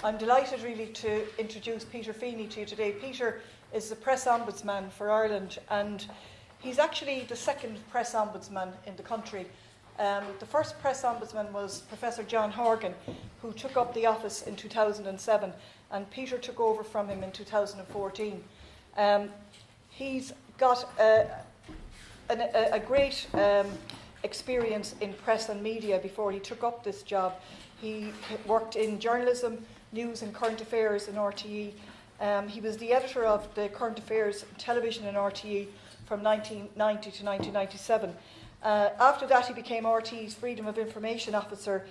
I'm delighted really to introduce Peter Feeney to you today. Peter is the Press Ombudsman for Ireland, and he's actually the second Press Ombudsman in the country. The first Press Ombudsman was Professor John Horgan, who took up the office in 2007, and Peter took over from him in 2014. He's got a great experience in press and media before he took up this job. He worked in journalism, news and current affairs in RTE. He was the editor of the current affairs television in RTE from 1990 to 1997. After that, he became RTE's Freedom of Information Officer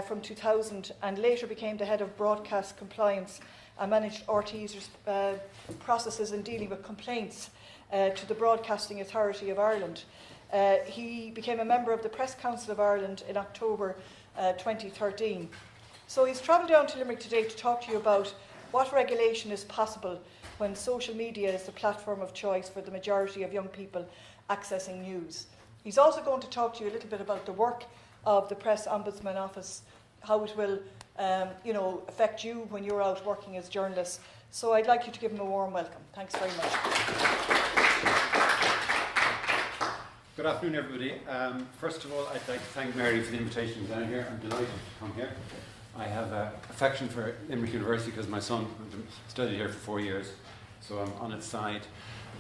from 2000, and later became the head of broadcast compliance and managed RTE's processes in dealing with complaints to the Broadcasting Authority of Ireland. He became a member of the Press Council of Ireland in October 2013. So he's travelled down to Limerick today to talk to you about what regulation is possible when social media is the platform of choice for the majority of young people accessing news. He's also going to talk to you a little bit about the work of the Press Ombudsman Office, how it will affect you when you're out working as journalists. So I'd like you to give him a warm welcome. Thanks very much. Good afternoon, everybody. First of all, I'd like to thank Mary for the invitation down here. I'm delighted to come here. I have affection for Limerick University because my son studied here for 4 years, so I'm on its side.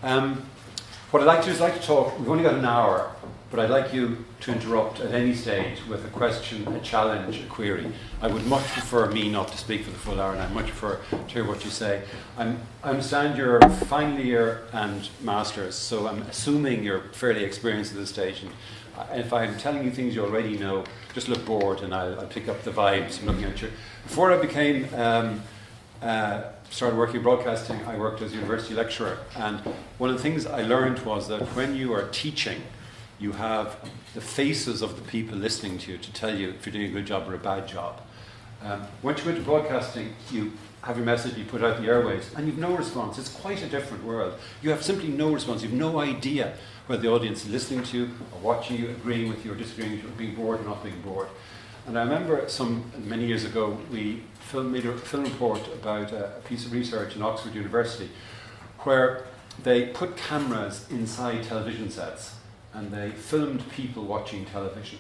What I'd like to do is to talk. We've only got an hour, but I'd like you to interrupt at any stage with a question, a challenge, a query. I would much prefer me not to speak for the full hour, and I'd much prefer to hear what you say. I understand you're final year and masters, so I'm assuming you're fairly experienced at this stage. And if I'm telling you things you already know, just look bored and I'll pick up the vibes from looking at you. Before I became started working in broadcasting, I worked as a university lecturer, and one of the things I learned was that when you are teaching, you have the faces of the people listening to you to tell you if you're doing a good job or a bad job. Once you go into broadcasting, you have your message, you put it out in the airwaves, and you've no response. It's quite a different world. You have simply no response. You've no idea whether the audience is listening to you, or watching you, agreeing with you, or disagreeing with you, or being bored or not being bored. And I remember many years ago, we made a film report about a piece of research in Oxford University where they put cameras inside television sets and they filmed people watching television.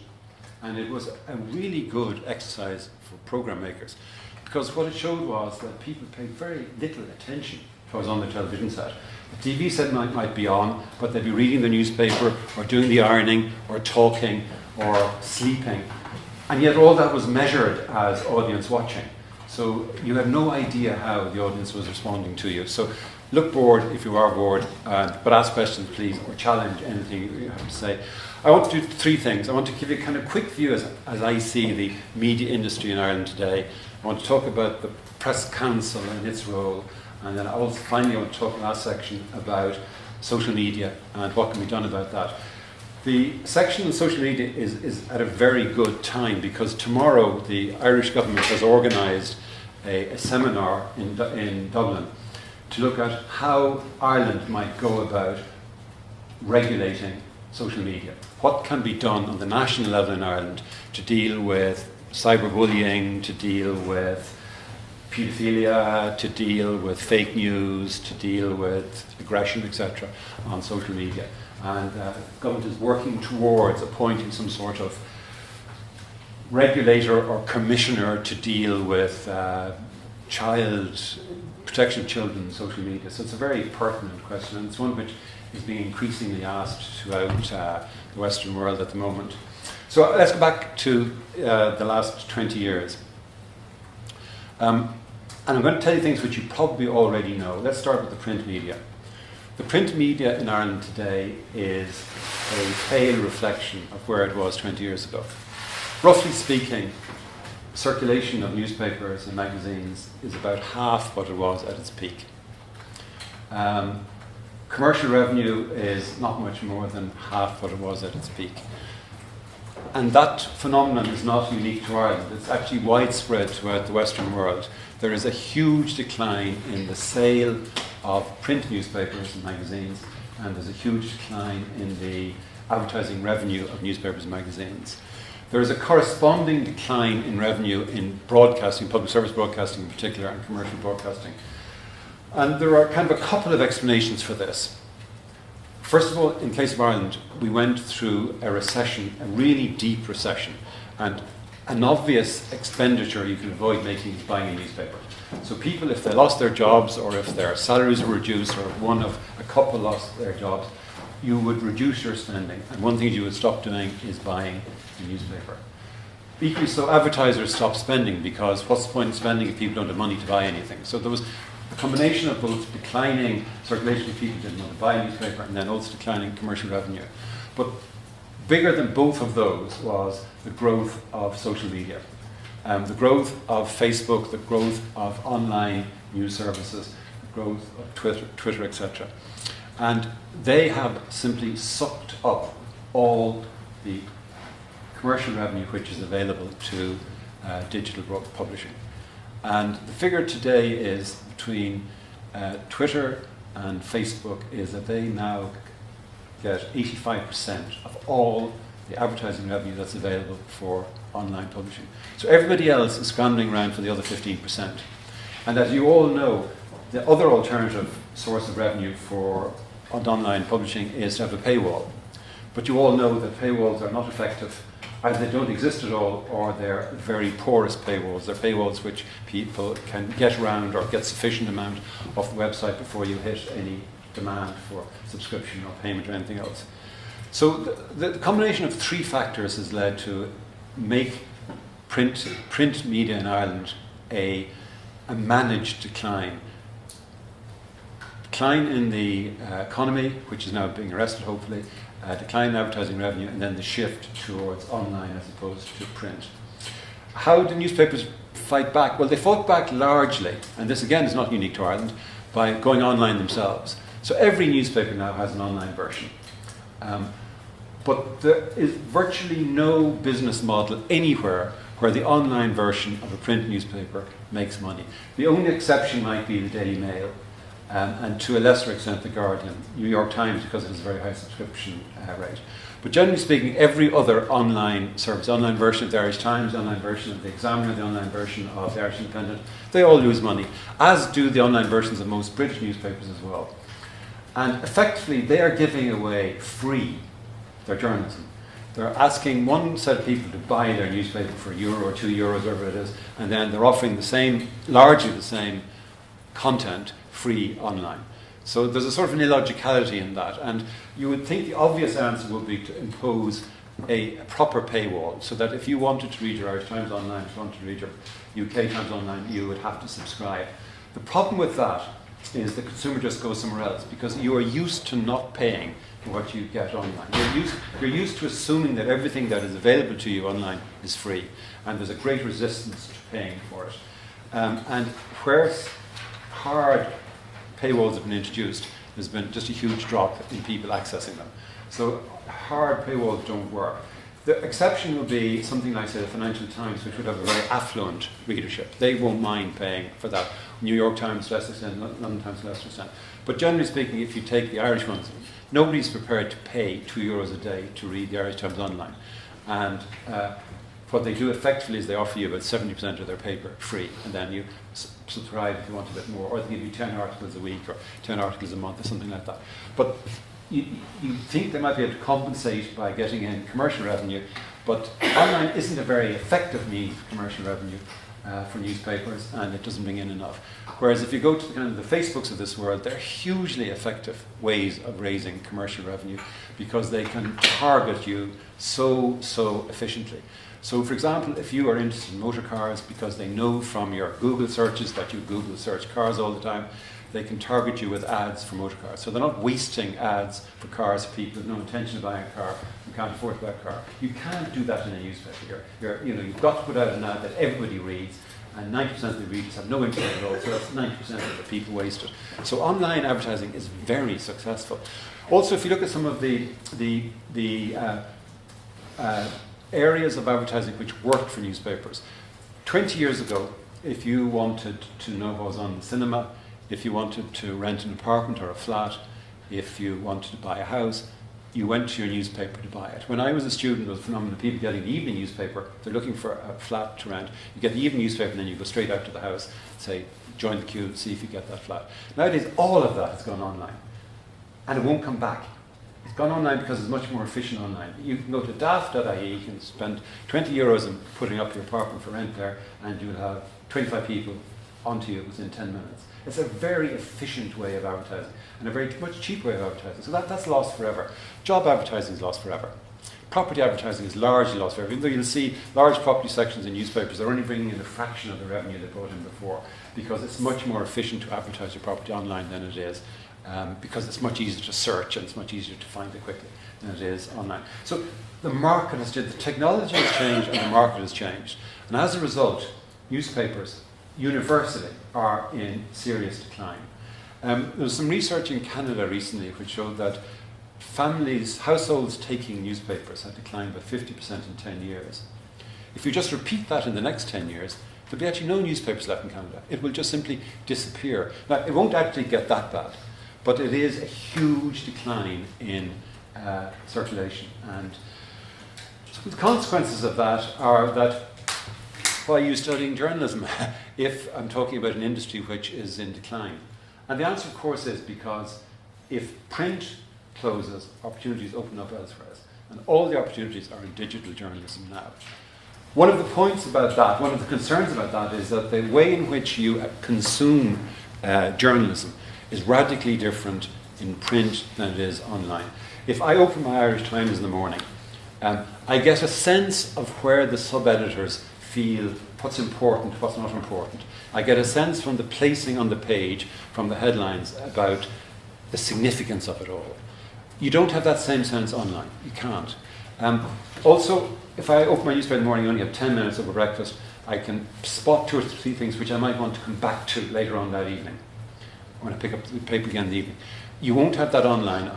And it was a really good exercise for program makers, because what it showed was that people paid very little attention to what was on the television set. The TV set might be on, but they'd be reading the newspaper or doing the ironing or talking or sleeping. And yet all that was measured as audience watching. So you had no idea how the audience was responding to you. So look bored if you are bored, but ask questions please, or challenge anything you have to say. I want to do three things. I want to give you a kind of quick view as I see the media industry in Ireland today. I want to talk about the Press Council and its role, and then finally I want to talk in the last section about social media and what can be done about that. The section on social media is at a very good time, because tomorrow the Irish government has organised a seminar in Dublin to look at how Ireland might go about regulating social media. What can be done on the national level in Ireland to deal with cyberbullying, to deal with paedophilia, to deal with fake news, to deal with aggression, etc. on social media. And the government is working towards appointing some sort of regulator or commissioner to deal with protection of children in social media. So it's a very pertinent question, and it's one which is being increasingly asked throughout the Western world at the moment. So let's go back to the last 20 years. And I'm going to tell you things which you probably already know. Let's start with the print media. The print media in Ireland today is a pale reflection of where it was 20 years ago. Roughly speaking, circulation of newspapers and magazines is about half what it was at its peak. Commercial revenue is not much more than half what it was at its peak. And that phenomenon is not unique to Ireland. It's actually widespread throughout the Western world. There is a huge decline in the sale of print newspapers and magazines, and there's a huge decline in the advertising revenue of newspapers and magazines. there is a corresponding decline in revenue in broadcasting, public service broadcasting in particular, and commercial broadcasting. And there are kind of a couple of explanations for this. First of all, in case of Ireland, we went through a recession, a really deep recession, and an obvious expenditure you can avoid making is buying a newspaper. So people, if they lost their jobs or if their salaries were reduced or if one of a couple lost their jobs, you would reduce your spending. And one thing you would stop doing is buying a newspaper. Equally so, advertisers stop spending because what's the point of spending if people don't have money to buy anything? So there was a combination of both declining circulation of people didn't want to buy a newspaper and then also declining commercial revenue. But bigger than both of those was the growth of social media. The growth of Facebook, the growth of online news services, the growth of Twitter, etc. And they have simply sucked up all the commercial revenue which is available to digital publishing. And the figure today is between Twitter and Facebook is that they now get 85% of all the advertising revenue that's available for online publishing. So everybody else is scrambling around for the other 15%. And as you all know, the other alternative source of revenue for online publishing is to have a paywall. But you all know that paywalls are not effective. Either they don't exist at all, or they're the very poorest paywalls. They're paywalls which people can get around or get sufficient amount off the website before you hit any demand for subscription or payment or anything else. So the combination of three factors has led to make print media in Ireland a managed decline. Decline in the economy, which is now being arrested hopefully, decline in advertising revenue, and then the shift towards online as opposed to print. How do newspapers fight back? Well, they fought back largely, and this again is not unique to Ireland, by going online themselves. So every newspaper now has an online version. But there is virtually no business model anywhere where the online version of a print newspaper makes money. The only exception might be the Daily Mail, and to a lesser extent the Guardian, New York Times because it has a very high subscription rate. But generally speaking, every other online service, online version of the Irish Times, the online version of the Examiner, the online version of the Irish Independent, they all lose money, as do the online versions of most British newspapers as well. And effectively, they are giving away free their journalism. They're asking one set of people to buy their newspaper for €1 or €2, whatever it is, and then they're offering the same, largely the same content free online. So there's a sort of an illogicality in that, and you would think the obvious answer would be to impose a proper paywall, so that if you wanted to read your Irish Times online, if you wanted to read your UK Times online, you would have to subscribe. The problem with that is the consumer just goes somewhere else, because you are used to not paying for what you get online. You're used to assuming that everything that is available to you online is free, and there's a great resistance to paying for it. And where hard paywalls have been introduced, there's been just a huge drop in people accessing them. So hard paywalls don't work. The exception would be something like, say, the Financial Times, which would have a very affluent readership. They won't mind paying for that. New York Times to less extent, London Times to less extent. But generally speaking, if you take the Irish ones, nobody's prepared to pay €2 a day to read the Irish Times online. And what they do effectively is they offer you about 70% of their paper free, and then you subscribe if you want a bit more, or they give you 10 articles a week or 10 articles a month or something like that. But you think they might be able to compensate by getting in commercial revenue, but online isn't a very effective means of commercial revenue for newspapers, and it doesn't bring in enough. Whereas if you go to the kind of the Facebooks of this world, they're hugely effective ways of raising commercial revenue because they can target you so efficiently. So, for example, if you are interested in motor cars because they know from your Google searches that you Google search cars all the time, they can target you with ads for motor cars. So they're not wasting ads for cars for people who have no intention of buying a car and can't afford to buy a car. You can't do that in a newspaper. You've got to put out an ad that everybody reads, and 90% of the readers have no interest at all, so that's 90% of the people wasted. So online advertising is very successful. Also, if you look at some of the areas of advertising which worked for newspapers, 20 years ago, if you wanted to know what was on the cinema, if you wanted to rent an apartment or a flat, if you wanted to buy a house, you went to your newspaper to buy it. When I was a student, it was a phenomenon of people getting the evening newspaper. They're looking for a flat to rent. You get the evening newspaper and then you go straight out to the house, say, join the queue, see if you get that flat. Nowadays, all of that has gone online. And it won't come back. It's gone online because it's much more efficient online. You can go to daft.ie, you can spend 20 euros on putting up your apartment for rent there, and you'll have 25 people onto you within 10 minutes. It's a very efficient way of advertising, and a very much cheaper way of advertising. So that's lost forever. Job advertising is lost forever. Property advertising is largely lost forever. Even though you'll see large property sections in newspapers, they're only bringing in a fraction of the revenue they brought in before, because it's much more efficient to advertise your property online than it is, because it's much easier to search and it's much easier to find it quickly than it is online. So the market has changed, the technology has changed, and the market has changed. And as a result, newspapers universally are in serious decline. There was some research in Canada recently which showed that households taking newspapers had declined by 50% in 10 years. If you just repeat that in the next 10 years, there'll be actually no newspapers left in Canada. It will just simply disappear. Now, it won't actually get that bad, but it is a huge decline in circulation. And so the consequences of that are that, why are you studying journalism if I'm talking about an industry which is in decline? And the answer, of course, is because if print closes, opportunities open up elsewhere. And all the opportunities are in digital journalism now. One of the points about that, one of the concerns about that, is that the way in which you consume journalism is radically different in print than it is online. If I open my Irish Times in the morning, I get a sense of where the sub-editors feel what's important, what's not important. I get a sense from the placing on the page, from the headlines, about the significance of it all. You don't have that same sense online. You can't. Also, if I open my newspaper in the morning, I only have 10 minutes over breakfast, I can spot 2 or 3 things which I might want to come back to later on that evening, when I pick up the paper again in the evening. You won't have that online.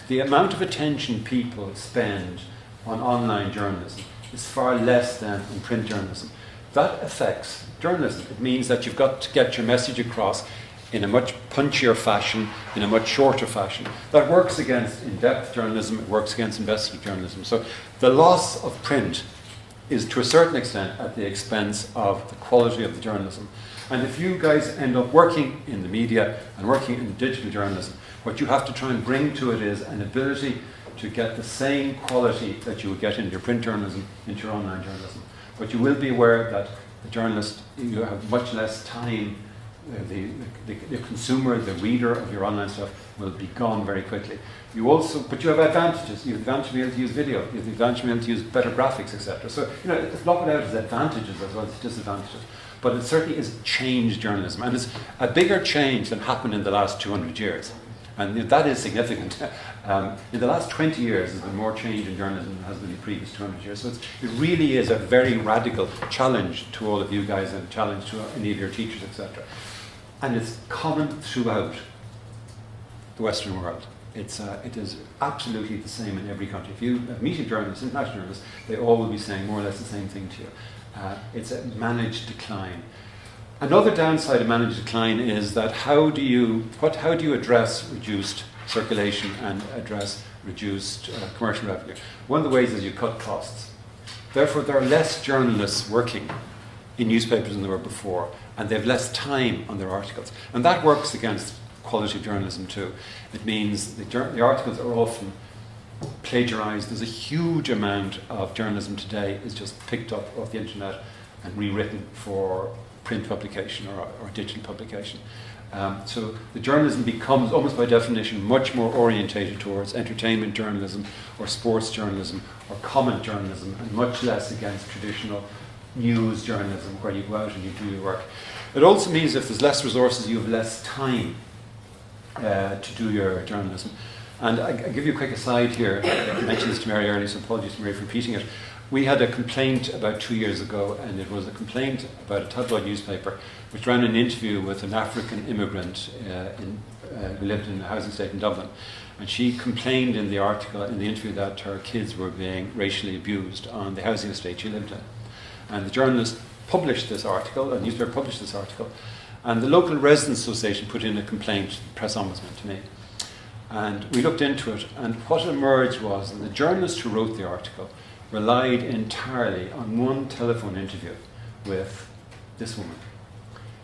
The amount of attention people spend on online journalism is far less than in print journalism. That affects journalism. It means that you've got to get your message across in a much punchier fashion, in a much shorter fashion. That works against in-depth journalism, it works against investigative journalism. So the loss of print is to a certain extent at the expense of the quality of the journalism. And if you guys end up working in the media and working in digital journalism, what you have to try and bring to it is an ability to get the same quality that you would get in your print journalism into your online journalism. But you will be aware that the journalist, you have much less time. The consumer, the reader of your online stuff will be gone very quickly. But you have advantages. You have the advantage of being able to use video. You have the advantage of being able to use better graphics, etc. So, it's not without its advantages as well as disadvantages. But it certainly has changed journalism. And it's a bigger change than happened in the last 200 years. And that is significant. In the last 20 years, there's been more change in journalism than has been in the previous 200 years. So it really is a very radical challenge to all of you guys and a challenge to any of your teachers, etc. And it's common throughout the Western world. It is absolutely the same in every country. If you meet journalists, international journalists, they all will be saying more or less the same thing to you. It's a managed decline. Another downside of managed decline is that how do you address reduced circulation and address reduced commercial revenue? One of the ways is you cut costs. Therefore, there are less journalists working in newspapers than there were before, and they have less time on their articles. And that works against quality of journalism too. It means the articles are often plagiarized. There's a huge amount of journalism today is just picked up off the internet and rewritten for print publication or digital publication. So the journalism becomes, almost by definition, much more orientated towards entertainment journalism or sports journalism or comment journalism, and much less against traditional news journalism where you go out and you do your work. It also means if there's less resources, you have less time to do your journalism. And I'll give you a quick aside here. I mentioned this to Mary earlier, so apologies to Mary for repeating it. We had a complaint about 2 years ago, and it was a complaint about a tabloid newspaper which ran an interview with an African immigrant who lived in a housing estate in Dublin. And she complained in the article, in the interview, that her kids were being racially abused on the housing estate she lived in. And the journalist published this article, a newspaper published this article, and the local residents association put in a complaint to the press ombudsman, to me. And we looked into it, and what emerged was that the journalist who wrote the article relied entirely on one telephone interview with this woman.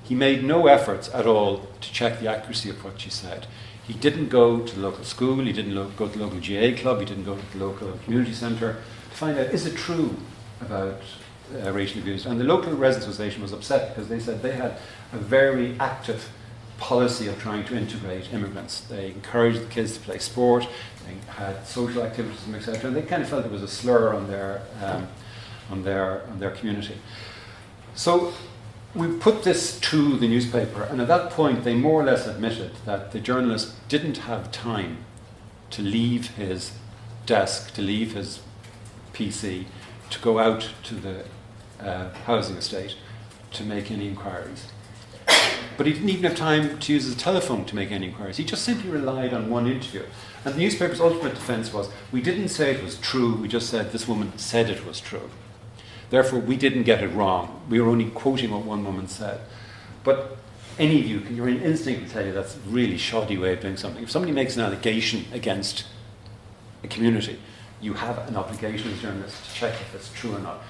He made no efforts at all to check the accuracy of what she said. He didn't go to the local school, he didn't go to the local GA club, he didn't go to the local community centre to find out, is it true about racial abuse? And the local residents association was upset because they said they had a very active policy of trying to integrate immigrants. They encouraged the kids to play sport, they had social activities, etc. And they kind of felt it was a slur on their community. So we put this to the newspaper, and at that point they more or less admitted that the journalist didn't have time to leave his desk, to leave his PC, to go out to the housing estate to make any inquiries. But he didn't even have time to use his telephone to make any inquiries. He just simply relied on one interview. And the newspaper's ultimate defence was, we didn't say it was true, we just said this woman said it was true. Therefore, we didn't get it wrong. We were only quoting what one woman said. But any of you, your instinct will tell you that's a really shoddy way of doing something. If somebody makes an allegation against a community, you have an obligation as a journalist to check if it's true or not.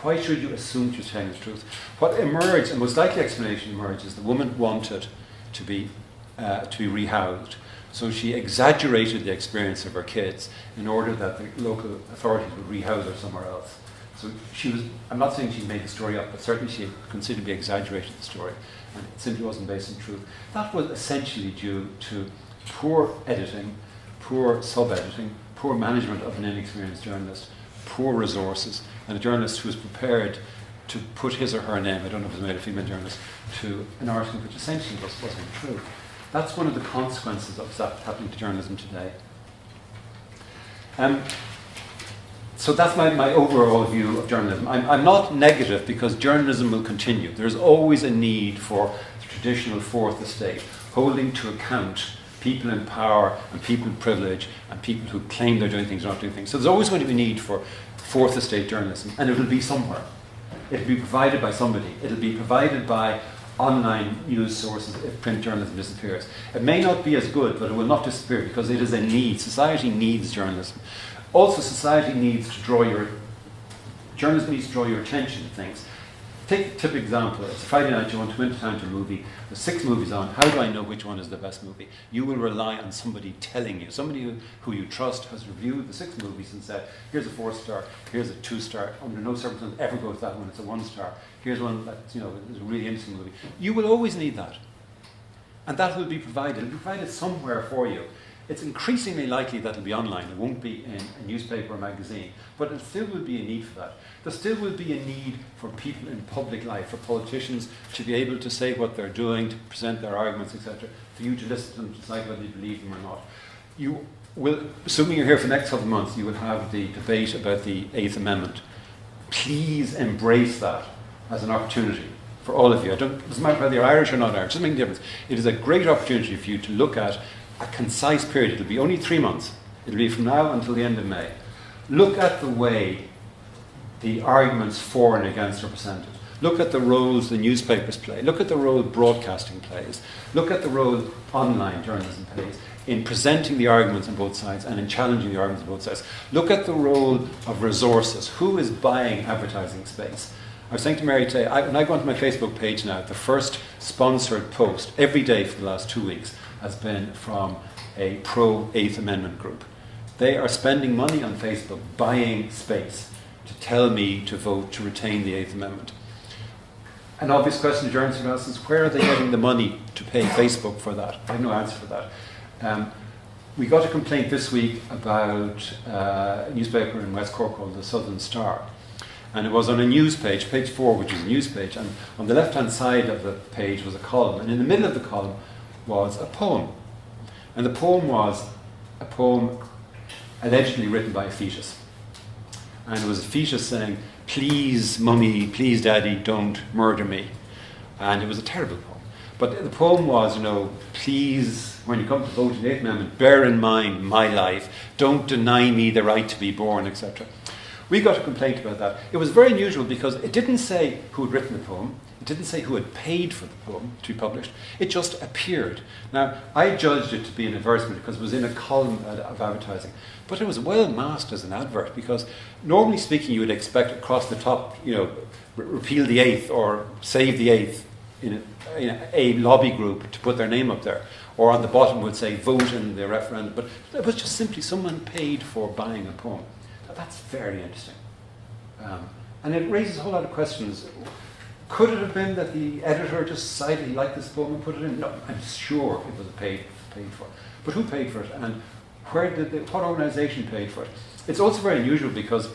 Why should you assume she's telling the truth? What emerged, and most likely explanation emerged, is the woman wanted to be rehoused. So she exaggerated the experience of her kids in order that the local authorities would rehouse her somewhere else. So she was, I'm not saying she made the story up, but certainly she considerably exaggerated the story, and it simply wasn't based on truth. That was essentially due to poor editing, poor sub-editing, poor management of an inexperienced journalist, poor resources, and a journalist who was prepared to put his or her name, I don't know if it was a male or female journalist, to an article which essentially wasn't true. That's one of the consequences of that happening to journalism today. So that's my overall view of journalism. I'm not negative because journalism will continue. There's always a need for the traditional fourth estate, holding to account people in power and people in privilege and people who claim they're doing things or not doing things. So there's always going to be a need for fourth estate journalism, and it will be somewhere. It'll be provided by somebody. It'll be provided by online news sources if print journalism disappears. It may not be as good, but it will not disappear because it is a need. Society needs journalism. Also, journalism needs to draw your attention to things. Take a typical example. It's a Friday night, you want to go into town to a movie. There's 6 movies on. How do I know which one is the best movie? You will rely on somebody telling you. Somebody who you trust has reviewed the 6 movies and said, here's a 4-star, here's a 2-star. Under no circumstances ever go with that one, it's a 1-star. Here's one that is a really interesting movie. You will always need that. And that will be provided. It will be provided somewhere for you. It's increasingly likely that it'll be online. It won't be in a newspaper or magazine. But there still will be a need for that. There still will be a need for people in public life, for politicians to be able to say what they're doing, to present their arguments, etc., for you to listen to them, to decide whether you believe them or not. You will, assuming you're here for the next couple of months, you will have the debate about the 8th Amendment. Please embrace that as an opportunity for all of you. It doesn't matter whether you're Irish or not Irish, it doesn't make a difference. It is a great opportunity for you to look at a concise period. It'll be only 3 months. It'll be from now until the end of May. Look at the way the arguments for and against are presented. Look at the roles the newspapers play. Look at the role broadcasting plays. Look at the role online journalism plays in presenting the arguments on both sides and in challenging the arguments on both sides. Look at the role of resources. Who is buying advertising space? I was saying to Mary today, when I go onto my Facebook page now, the first sponsored post every day for the last 2 weeks has been from a pro-8th Amendment group. They are spending money on Facebook buying space to tell me to vote to retain the 8th Amendment. An obvious question to journalists would ask is, where are they getting the money to pay Facebook for that? I have no answer for that. We got a complaint this week about a newspaper in West Cork called the Southern Star. And it was on a news page, page 4, which is a news page, and on the left-hand side of the page was a column, and in the middle of the column was a poem. And the poem was a poem allegedly written by a fetus. And it was a fetus saying, please, mummy, please, daddy, don't murder me. And it was a terrible poem. But the poem was, please, when you come to vote in the 8th Amendment, bear in mind my life. Don't deny me the right to be born, etc. We got a complaint about that. It was very unusual because it didn't say who had written the poem. It didn't say who had paid for the poem to be published. It just appeared. Now, I judged it to be an advertisement because it was in a column of advertising. But it was well masked as an advert because normally speaking you would expect across the top, repeal the eighth or save the eighth in a lobby group to put their name up there. Or on the bottom would say vote in the referendum. But it was just simply someone paid for buying a poem. Now, that's very interesting. And it raises a whole lot of questions. Could it have been that the editor just decided he liked this poem and put it in? No, I'm sure it was paid for. But who paid for it? And what organisation paid for it? It's also very unusual because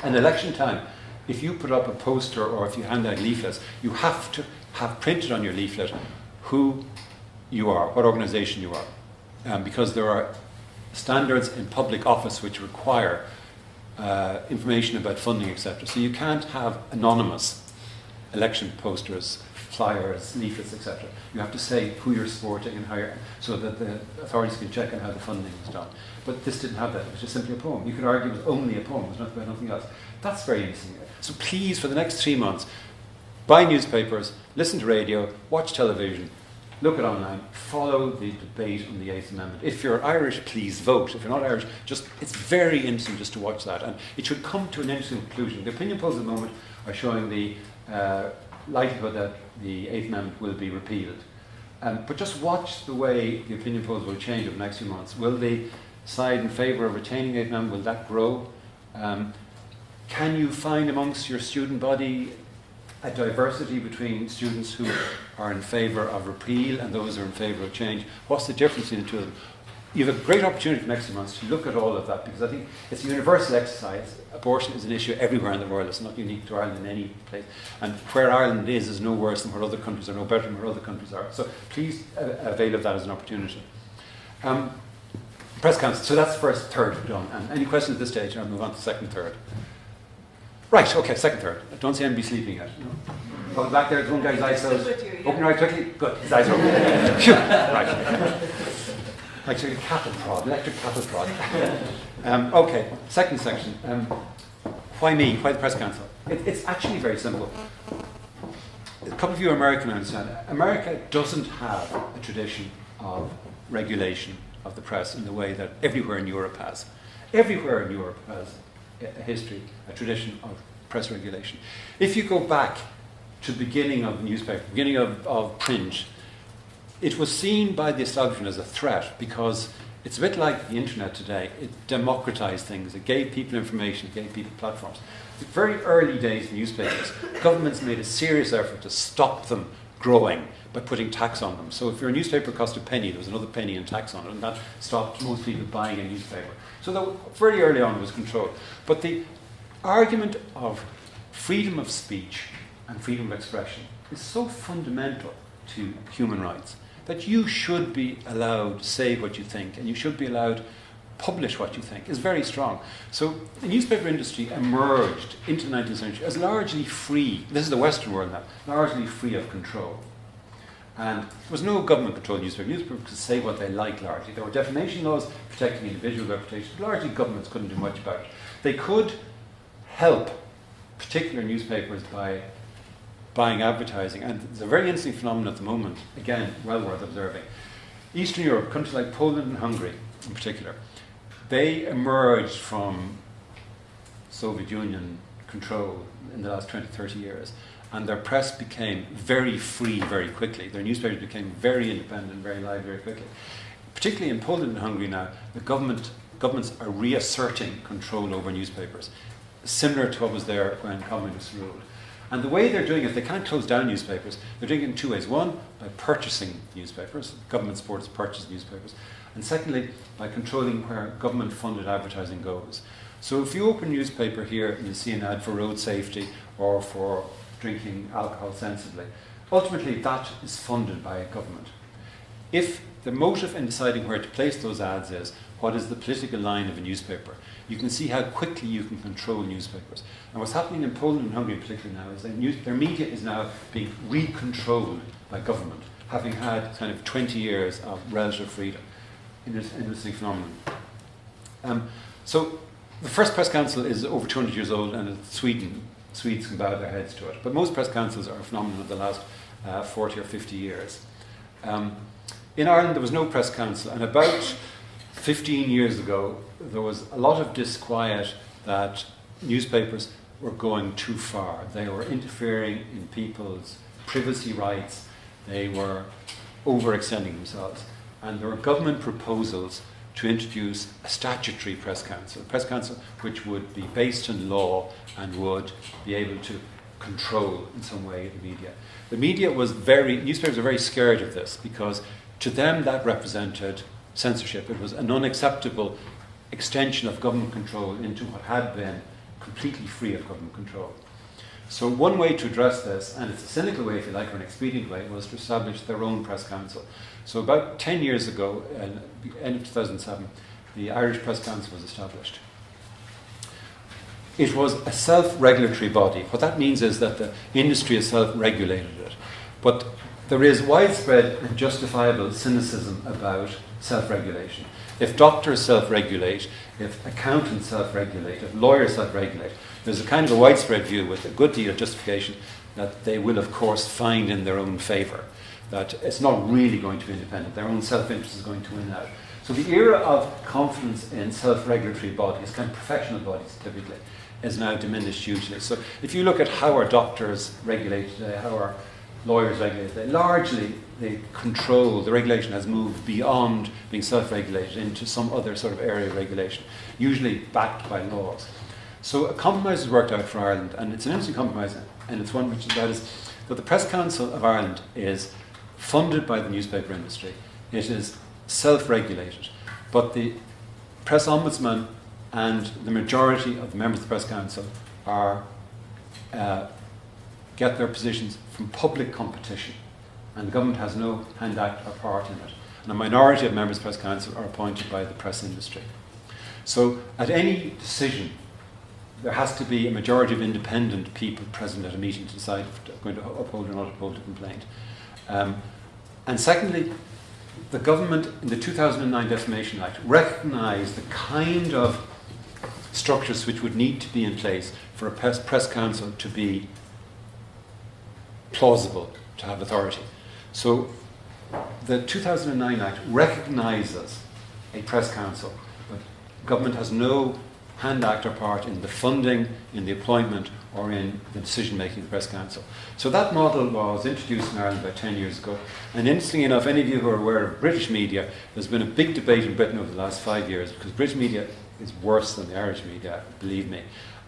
in election time, if you put up a poster or if you hand out leaflets, you have to have printed on your leaflet who you are, what organisation you are. Because there are standards in public office which require information about funding, etc. So you can't have anonymous election posters, flyers, leaflets, etc. You have to say who you're supporting and how so that the authorities can check on how the funding is done. But this didn't have that. It was just simply a poem. You could argue it was only a poem. It was about nothing else. That's very interesting. So please, for the next 3 months, buy newspapers, listen to radio, watch television, look at online, follow the debate on the Eighth Amendment. If you're Irish, please vote. If you're not Irish, it's very interesting just to watch that. And it should come to an interesting conclusion. The opinion polls at the moment are showing the likelihood that the Eighth Amendment will be repealed. But just watch the way the opinion polls will change over the next few months. Will they side in favour of retaining the Eighth Amendment? Will that grow? Can you find amongst your student body a diversity between students who are in favour of repeal and those who are in favour of change? What's the difference between the two of them? You have a great opportunity for the next few months to look at all of that because I think it's a universal exercise. Abortion is an issue everywhere in the world. It's not unique to Ireland in any place. And where Ireland is no worse than where other countries are, no better than where other countries are. So please avail of that as an opportunity. Press council. So that's first, third done. And any questions at this stage? I'll move on to second, third. Right, okay, second, third. Don't see anybody sleeping yet. No? Oh, back there, one guy's eyes closed. Open your eyes quickly. Good, his eyes are open. Phew. Right. Like a cattle prod, electric cattle prod. Okay, second section. Why me? Why the press council? It's actually very simple. A couple of you are American, I understand. America doesn't have a tradition of regulation of the press in the way that everywhere in Europe has. Everywhere in Europe has a history, a tradition of press regulation. If you go back to the beginning of the newspaper, beginning of print, it was seen by the establishment as a threat because it's a bit like the internet today. It democratized things. It gave people information. It gave people platforms. The very early days of newspapers, governments made a serious effort to stop them growing by putting tax on them. So if your newspaper cost a penny, there was another penny in tax on it, and that stopped most people buying a newspaper. So very early on it was controlled. But the argument of freedom of speech and freedom of expression is so fundamental to human rights that you should be allowed to say what you think and you should be allowed to publish what you think is very strong. So the newspaper industry emerged into the 19th century as largely free, this is the Western world now, largely free of control. And there was no government-controlled newspaper. Newspapers could say what they liked largely. There were defamation laws protecting individual reputation. Largely governments couldn't do much about it. They could help particular newspapers by buying advertising. And there's a very interesting phenomenon at the moment, again, well worth observing. Eastern Europe, countries like Poland and Hungary in particular, they emerged from Soviet Union control in the last 20, 30 years. And their press became very free very quickly. Their newspapers became very independent, very live very quickly. Particularly in Poland and Hungary now, the governments are reasserting control over newspapers, similar to what was there when communists ruled. And the way they're doing it, they can't close down newspapers. They're doing it in two ways. One, by purchasing newspapers. Government supports purchase newspapers. And secondly, by controlling where government-funded advertising goes. So if you open a newspaper here and you see an ad for road safety or for drinking alcohol sensibly, ultimately that is funded by a government. If the motive in deciding where to place those ads is what is the political line of a newspaper, you can see how quickly you can control newspapers. And what's happening in Poland and Hungary in particular now is that their media is now being re-controlled by government, having had kind of 20 years of relative freedom. Interesting phenomenon. So The first press council is over 200 years old, and it's Sweden. Swedes can bow their heads to it. But most press councils are a phenomenon of the last 40 or 50 years. In Ireland, there was no press council, and about 15 years ago, there was a lot of disquiet that newspapers were going too far. They were interfering in people's privacy rights. They were overextending themselves. And there were government proposals to introduce a statutory press council which would be based in law and would be able to control in some way the media. The media newspapers were very scared of this because to them that represented censorship. It was an unacceptable extension of government control into what had been completely free of government control. So one way to address this, and it's a cynical way if you like, or an expedient way, was to establish their own press council. So about 10 years ago, end of 2007, the Irish Press Council was established. It was a self-regulatory body. What that means is that the industry has self-regulated it. But there is widespread and justifiable cynicism about self-regulation. If doctors self-regulate, if accountants self-regulate, if lawyers self-regulate, there's a kind of a widespread view with a good deal of justification that they will, of course, find in their own favour, that it's not really going to be independent, their own self-interest is going to win out. So the era of confidence in self-regulatory bodies, kind of professional bodies typically, is now diminished hugely. So if you look at how our doctors regulate today, how our lawyers regulate today, largely the regulation has moved beyond being self-regulated into some other sort of area of regulation, usually backed by laws. So a compromise has worked out for Ireland, and it's an interesting compromise, and it's one which is that the Press Council of Ireland is funded by the newspaper industry. It is self-regulated, but the Press Ombudsman and the majority of the members of the Press Council get their positions from public competition, and the government has no hand, act or part in it. And a minority of members of the Press Council are appointed by the press industry. So at any decision, there has to be a majority of independent people present at a meeting to decide if they're going to uphold or not uphold a complaint. And secondly, the government in the 2009 Defamation Act recognised the kind of structures which would need to be in place for a press council to be plausible, to have authority. So the 2009 Act recognises a press council, but government has no hand, act or part in the funding, in the appointment or in the decision making of the press council. So that model was introduced in Ireland about 10 years ago, and interestingly enough, any of you who are aware of British media, there's been a big debate in Britain over the last 5 years because British media is worse than the Irish media, believe me.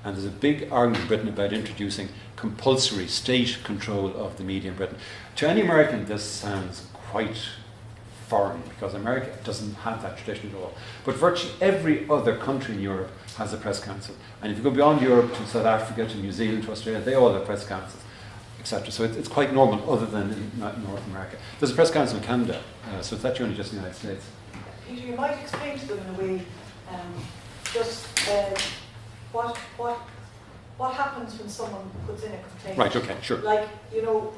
And there's a big argument in Britain about introducing compulsory state control of the media in Britain. To any American, this sounds quite foreign because America doesn't have that tradition at all. But virtually every other country in Europe has a press council. And if you go beyond Europe to South Africa, to New Zealand, to Australia, they all have press councils, etc. So it's quite normal other than in North America. There's a press council in Canada, so it's actually only just in the United States. Peter, you might explain to them in a way what happens when someone puts in a complaint. Right, okay, sure. Like, you know,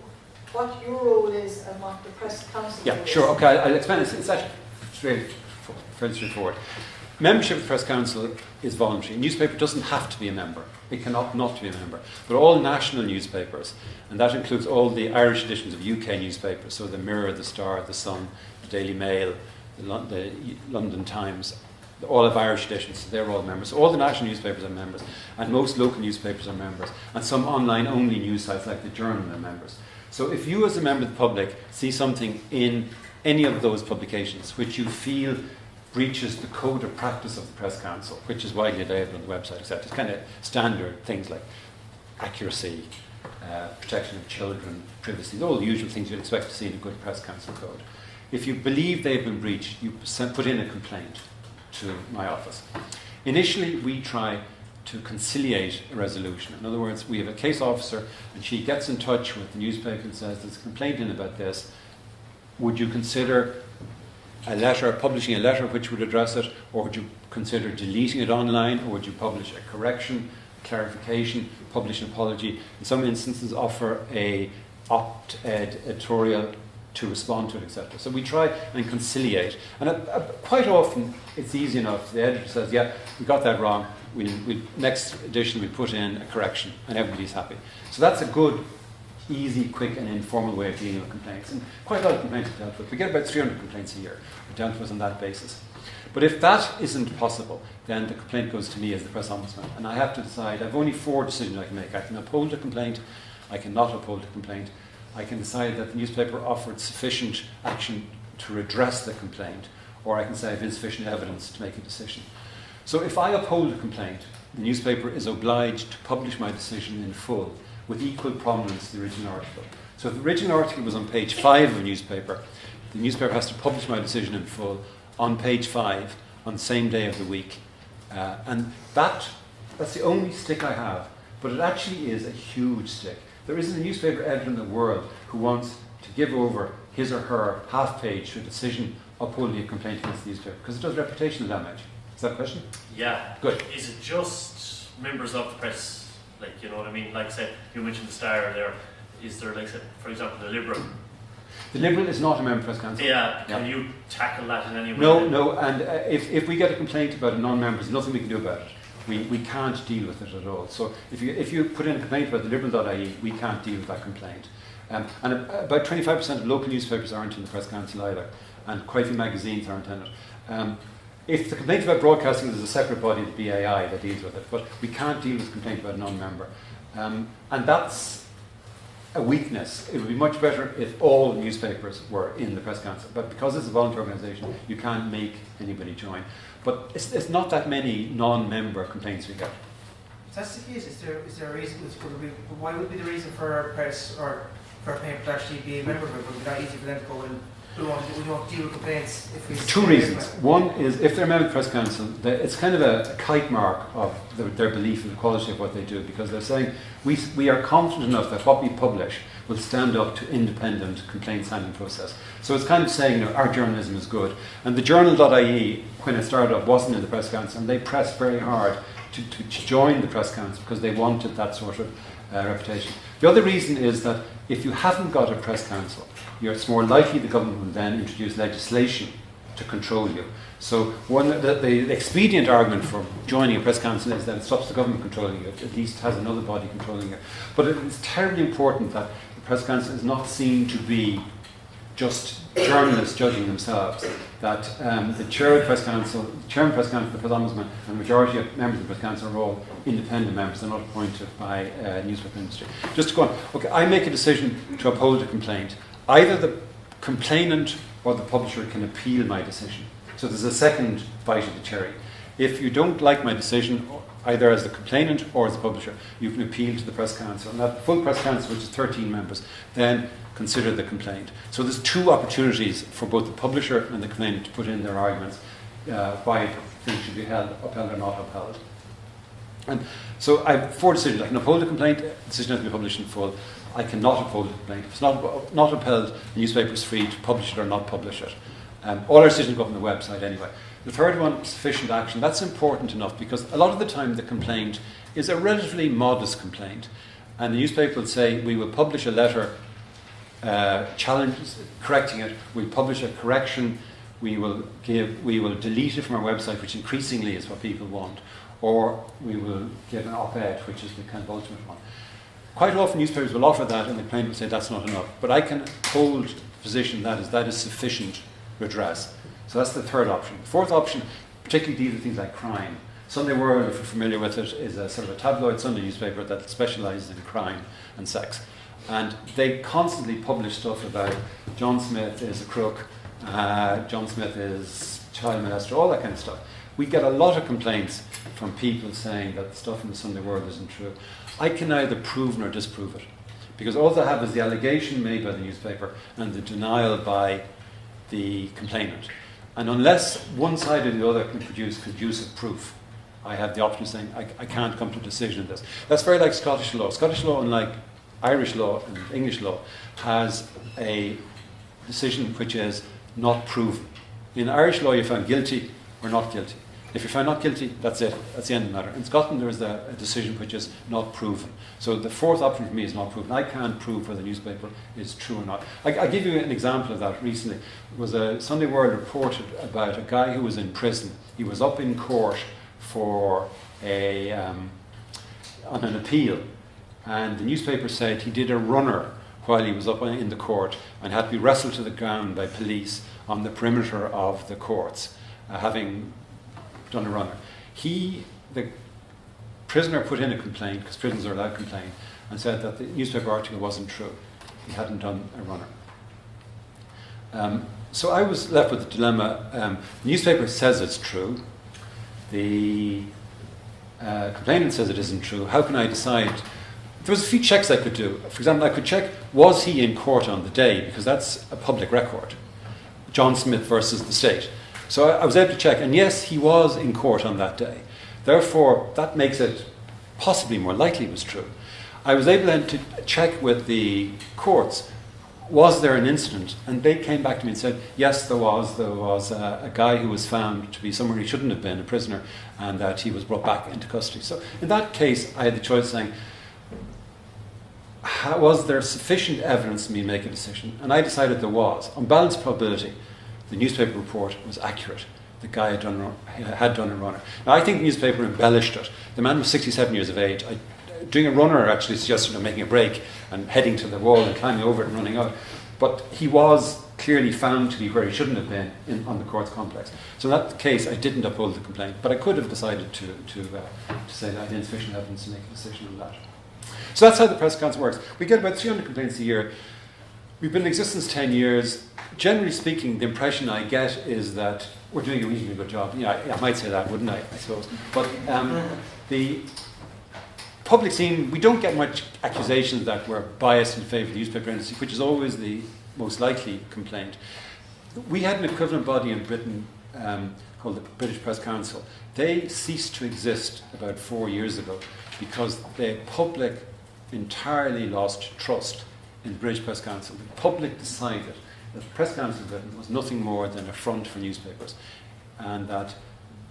what your role is and what the press council Yeah, role sure, is. okay, I'll explain this. It's actually fairly straightforward. Membership of the Press Council is voluntary. A newspaper doesn't have to be a member. It can opt not to be a member. But all national newspapers, and that includes all the Irish editions of UK newspapers, so the Mirror, the Star, the Sun, the Daily Mail, the London Times, all of Irish editions, they're all members. So all the national newspapers are members, and most local newspapers are members, and some online-only news sites like the Journal are members. So if you as a member of the public see something in any of those publications which you feel breaches the code of practice of the Press Council, which is widely available on the website, etc. It's kind of standard things like accuracy, protection of children, privacy, all the usual things you'd expect to see in a good Press Council code. If you believe they've been breached, you put in a complaint to my office. Initially, we try to conciliate a resolution. In other words, we have a case officer and she gets in touch with the newspaper and says, there's a complaint in about this. Would you consider publishing a letter which would address it, or would you consider deleting it online, or would you publish a correction, a clarification, publish an apology, in some instances offer a op-ed editorial to respond to it, etc. So we try and conciliate, and quite often it's easy enough. The editor says, yeah, we got that wrong, next edition we put in a correction, and everybody's happy. So that's a good, easy, quick, and informal way of dealing with complaints. And quite a lot of complaints are dealt with. We get about 300 complaints a year. We're dealt with on that basis. But if that isn't possible, then the complaint goes to me as the press ombudsman, and I have to decide. I've only 4 decisions I can make. I can uphold a complaint, I cannot uphold a complaint, I can decide that the newspaper offered sufficient action to redress the complaint, or I can say I have insufficient evidence to make a decision. So if I uphold a complaint, the newspaper is obliged to publish my decision in full with equal prominence to the original article. So if the original article was on page 5 of a newspaper, the newspaper has to publish my decision in full on page 5 on the same day of the week. And that's the only stick I have, but it actually is a huge stick. There isn't a newspaper editor in the world who wants to give over his or her half page to a decision upholding a complaint against the newspaper, because it does reputational damage. Is that a question? Yeah. Good. Is it just members of the press, like, you know what I mean? Like I said, you mentioned the Star there. Is there, like, say, for example, the Liberal? The Liberal is not a member of Press Council. Yeah. Can you tackle that in any way? No. And if we get a complaint about a non-member, there's nothing we can do about it. We can't deal with it at all. So if you put in a complaint about the Liberal.ie, we can't deal with that complaint. And about 25% of local newspapers aren't in the Press Council either, and quite a few magazines aren't in it. If the complaint about broadcasting, there's a separate body, the BAI, that deals with it, but we can't deal with a complaint about a non-member. And that's a weakness. It would be much better if all newspapers were in the Press Council, but because it's a voluntary organisation, you can't make anybody join. But it's not that many non-member complaints we get. If that's the case, is there a reason? Why would be the reason for a press or for a paper to actually be a member of it? Would it be that easy for them to go in? We don't deal with complaints. If we 2 reasons. One is if they're a member of the Press Council, it's kind of a kite mark of their belief in the quality of what they do, because they're saying we are confident enough that what we publish will stand up to independent complaints handling process. So it's kind of saying our journalism is good. And the journal.ie, when it started up, wasn't in the Press Council, and they pressed very hard to join the Press Council because they wanted that sort of reputation. The other reason is that if you haven't got a Press Council, it's more likely the government will then introduce legislation to control you. So the expedient argument for joining a press council is that it stops the government controlling you, at least has another body controlling you. But it's terribly important that the press council is not seen to be just journalists judging themselves, that the chair of the press council, the chairman of the press council, the press ombudsman, and the majority of members of the press council are all independent members. They're not appointed by newspaper industry. Just to go on, okay, I make a decision to uphold a complaint. Either the complainant or the publisher can appeal my decision. So there's a second bite of the cherry. If you don't like my decision, either as the complainant or as the publisher, you can appeal to the Press Council. And that full Press Council, which is 13 members, then consider the complaint. So there's 2 opportunities for both the publisher and the complainant to put in their arguments why things should be upheld or not upheld. And so I have 4 decisions. I can uphold a complaint, the decision has to be published in full. I cannot uphold a complaint. If it's not upheld, the newspaper is free to publish it or not publish it. All our decisions go up on the website anyway. The third one, sufficient action. That's important enough because a lot of the time the complaint is a relatively modest complaint. And the newspaper will say, we will publish a letter correcting it. We'll publish a correction. We will delete it from our website, which increasingly is what people want. Or we will give an op-ed, which is the kind of ultimate one. Quite often newspapers will offer that and the complainant will say that's not enough. But I can hold the position that is sufficient redress. So that's the third option. The fourth option particularly deals with things like crime. Sunday World, if you're familiar with it, is a sort of a tabloid Sunday newspaper that specialises in crime and sex. And they constantly publish stuff about John Smith is a crook, John Smith is child molester, all that kind of stuff. We get a lot of complaints from people saying that the stuff in the Sunday World isn't true. I can neither prove nor disprove it, because all I have is the allegation made by the newspaper and the denial by the complainant. And unless one side or the other can produce conducive proof, I have the option of saying I can't come to a decision on this. That's very like Scottish law. Scottish law, unlike Irish law and English law, has a decision which is not proven. In Irish law, you're found guilty or not guilty. If you're found not guilty, that's it. That's the end of the matter. In Scotland, there is a decision which is not proven. So the fourth option for me is not proven. I can't prove whether the newspaper is true or not. I'll give you an example of that recently. It was a Sunday World reported about a guy who was in prison. He was up in court for on an appeal, and the newspaper said he did a runner while he was up in the court and had to be wrestled to the ground by police on the perimeter of the courts, having done a runner. The prisoner put in a complaint, because prisoners are allowed to complain, and said that the newspaper article wasn't true. He hadn't done a runner. So I was left with the dilemma. The newspaper says it's true. The complainant says it isn't true. How can I decide? There was a few checks I could do. For example, I could check, was he in court on the day? Because that's a public record. John Smith versus the state. So I was able to check, and yes, he was in court on that day. Therefore, that makes it possibly more likely it was true. I was able then to check with the courts, was there an incident? And they came back to me and said, yes, there was. There was a guy who was found to be somewhere he shouldn't have been, a prisoner, and that he was brought back into custody. So in that case, I had the choice saying, was there sufficient evidence for me to make a decision? And I decided there was. On balanced probability, the newspaper report was accurate. The guy had done a runner. Now, I think the newspaper embellished it. The man was 67 years of age. Doing a runner actually suggested making a break and heading to the wall and climbing over it and running out. But he was clearly found to be where he shouldn't have been on the courts complex. So in that case, I didn't uphold the complaint. But I could have decided to say that I had insufficient evidence to make a decision on that. So that's how the Press Council works. We get about 300 complaints a year. We've been in existence 10 years. Generally speaking, the impression I get is that we're doing a reasonably good job. I might say that, wouldn't I suppose. But the public scene, we don't get much accusations that we're biased in favour of the newspaper industry, which is always the most likely complaint. We had an equivalent body in Britain called the British Press Council. They ceased to exist about 4 years ago because the public entirely lost trust in the British Press Council. The public decided that the Press Council of Britain was nothing more than a front for newspapers, and that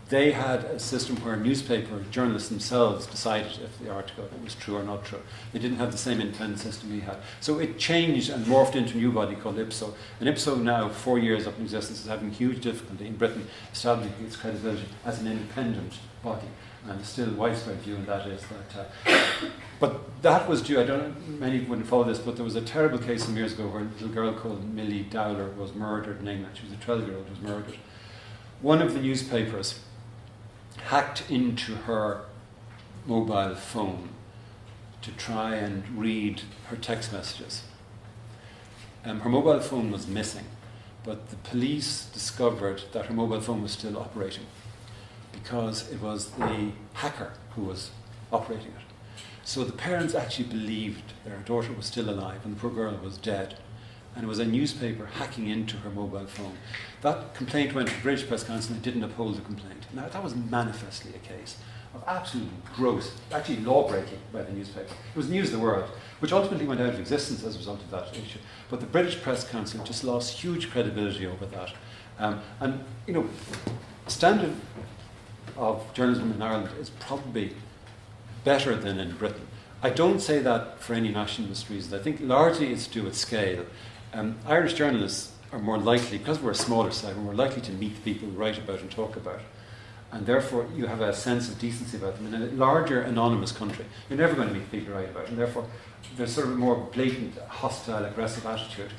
they had a system where newspaper journalists themselves decided if the article was true or not true. They didn't have the same independent system we had. So it changed and morphed into a new body called IPSO. And IPSO now, 4 years up in existence, is having huge difficulty in Britain establishing its credibility as an independent body. And there's still widespread view, and that is that. But that was due, I don't know, many wouldn't follow this, but there was a terrible case some years ago where a little girl called Millie Dowler was murdered in England. She was a 12-year-old who was murdered. One of the newspapers hacked into her mobile phone to try and read her text messages. Her mobile phone was missing, but the police discovered that her mobile phone was still operating because it was the hacker who was operating it. So the parents actually believed their daughter was still alive and the poor girl was dead. And it was a newspaper hacking into her mobile phone. That complaint went to the British Press Council and didn't uphold the complaint. Now, that was manifestly a case of absolutely gross, actually law-breaking by the newspaper. It was News of the World, which ultimately went out of existence as a result of that issue. But the British Press Council just lost huge credibility over that. And, you know, standard of journalism in Ireland is probably better than in Britain. I don't say that for any nationalist reasons. I think largely it's to do with scale. Irish journalists are more likely, because we're a smaller side, we're more likely to meet people who write about and talk about. And therefore you have a sense of decency about them. In a larger anonymous country, you're never going to meet people who write about it. And therefore there's sort of a more blatant, hostile, aggressive attitude.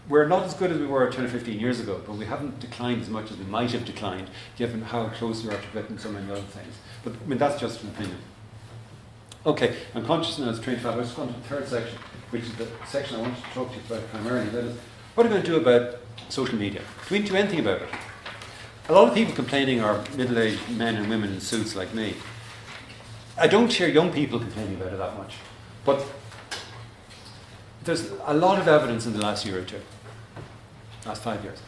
We're not as good as we were 10 or 15 years ago, but we haven't declined as much as we might have declined, given how close we are to Britain and so many other things. But I mean, that's just an opinion. Okay, I'm conscious now it's 25. Let's go on to the third section, which is the section I wanted to talk to you about primarily. That is, what are we going to do about social media? Do we do anything about it? A lot of people complaining are middle-aged men and women in suits like me. I don't hear young people complaining about it that much. But there's a lot of evidence in the last year or two, last 5 years,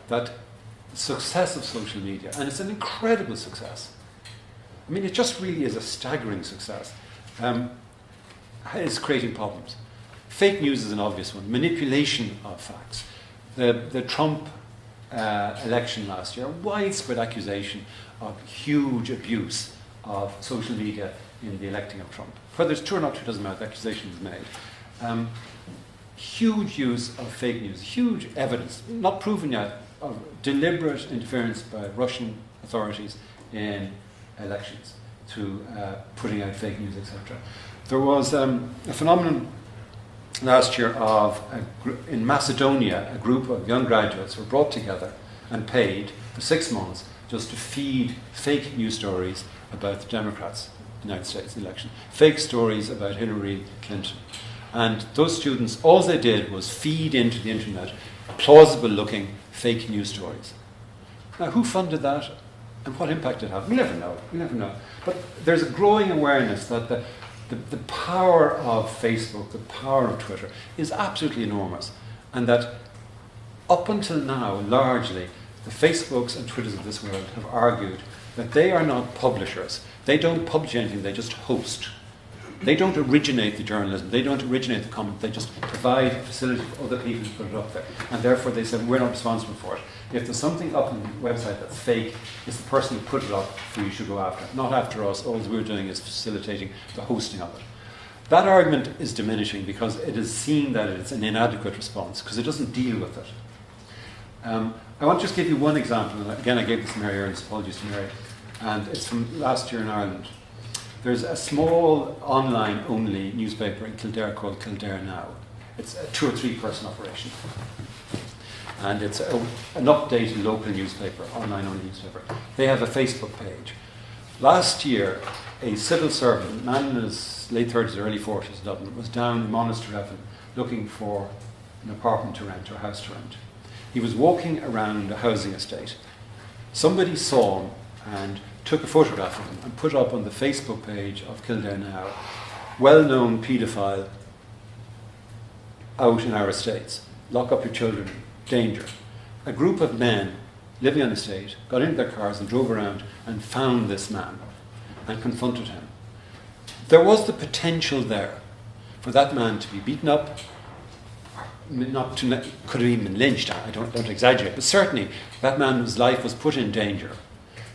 that the success of social media, and it's an incredible success. I mean, it just really is a staggering success. Is creating problems. Fake news is an obvious one. Manipulation of facts. The Trump election last year, widespread accusation of huge abuse of social media in the electing of Trump. Whether it's true or not true doesn't matter, the accusation is made. Huge use of fake news, huge evidence, not proven yet, of deliberate interference by Russian authorities in elections through putting out fake news, etc. There was a phenomenon last year of, in Macedonia, a group of young graduates were brought together and paid for 6 months just to feed fake news stories about the Democrats in the United States election. Fake stories about Hillary Clinton. And those students, all they did was feed into the internet plausible looking fake news stories. Now, who funded that and what impact it had? We never know. But there's a growing awareness that the power of Facebook, the power of Twitter is absolutely enormous. And that up until now, largely, the Facebooks and Twitters of this world have argued that they are not publishers. They don't publish anything, they just host. They don't originate the journalism, they don't originate the comment, they just provide a facility for other people to put it up there. And therefore they said, we're not responsible for it. If there's something up on the website that's fake, it's the person who put it up who you should go after. Not after us, all we're doing is facilitating the hosting of it. That argument is diminishing because it is seen that it's an inadequate response, because it doesn't deal with it. I want to just give you one example, and again I gave this to Mary Ernst, apologies to Mary, and it's from last year in Ireland. There's a small online-only newspaper in Kildare called Kildare Now. It's a 2 or 3 person operation. And it's an updated local newspaper, online-only newspaper. They have a Facebook page. Last year, a civil servant, a man in his late 30s or early 40s in Dublin, was down in Monasterevin looking for an apartment to rent or a house to rent. He was walking around a housing estate. Somebody saw him and took a photograph of him and put up on the Facebook page of Kildare Now, well-known paedophile out in our estates. Lock up your children, danger. A group of men living on the estate got into their cars and drove around and found this man and confronted him. There was the potential there for that man to be beaten up, could have even been lynched, I don't exaggerate, but certainly that man's life was put in danger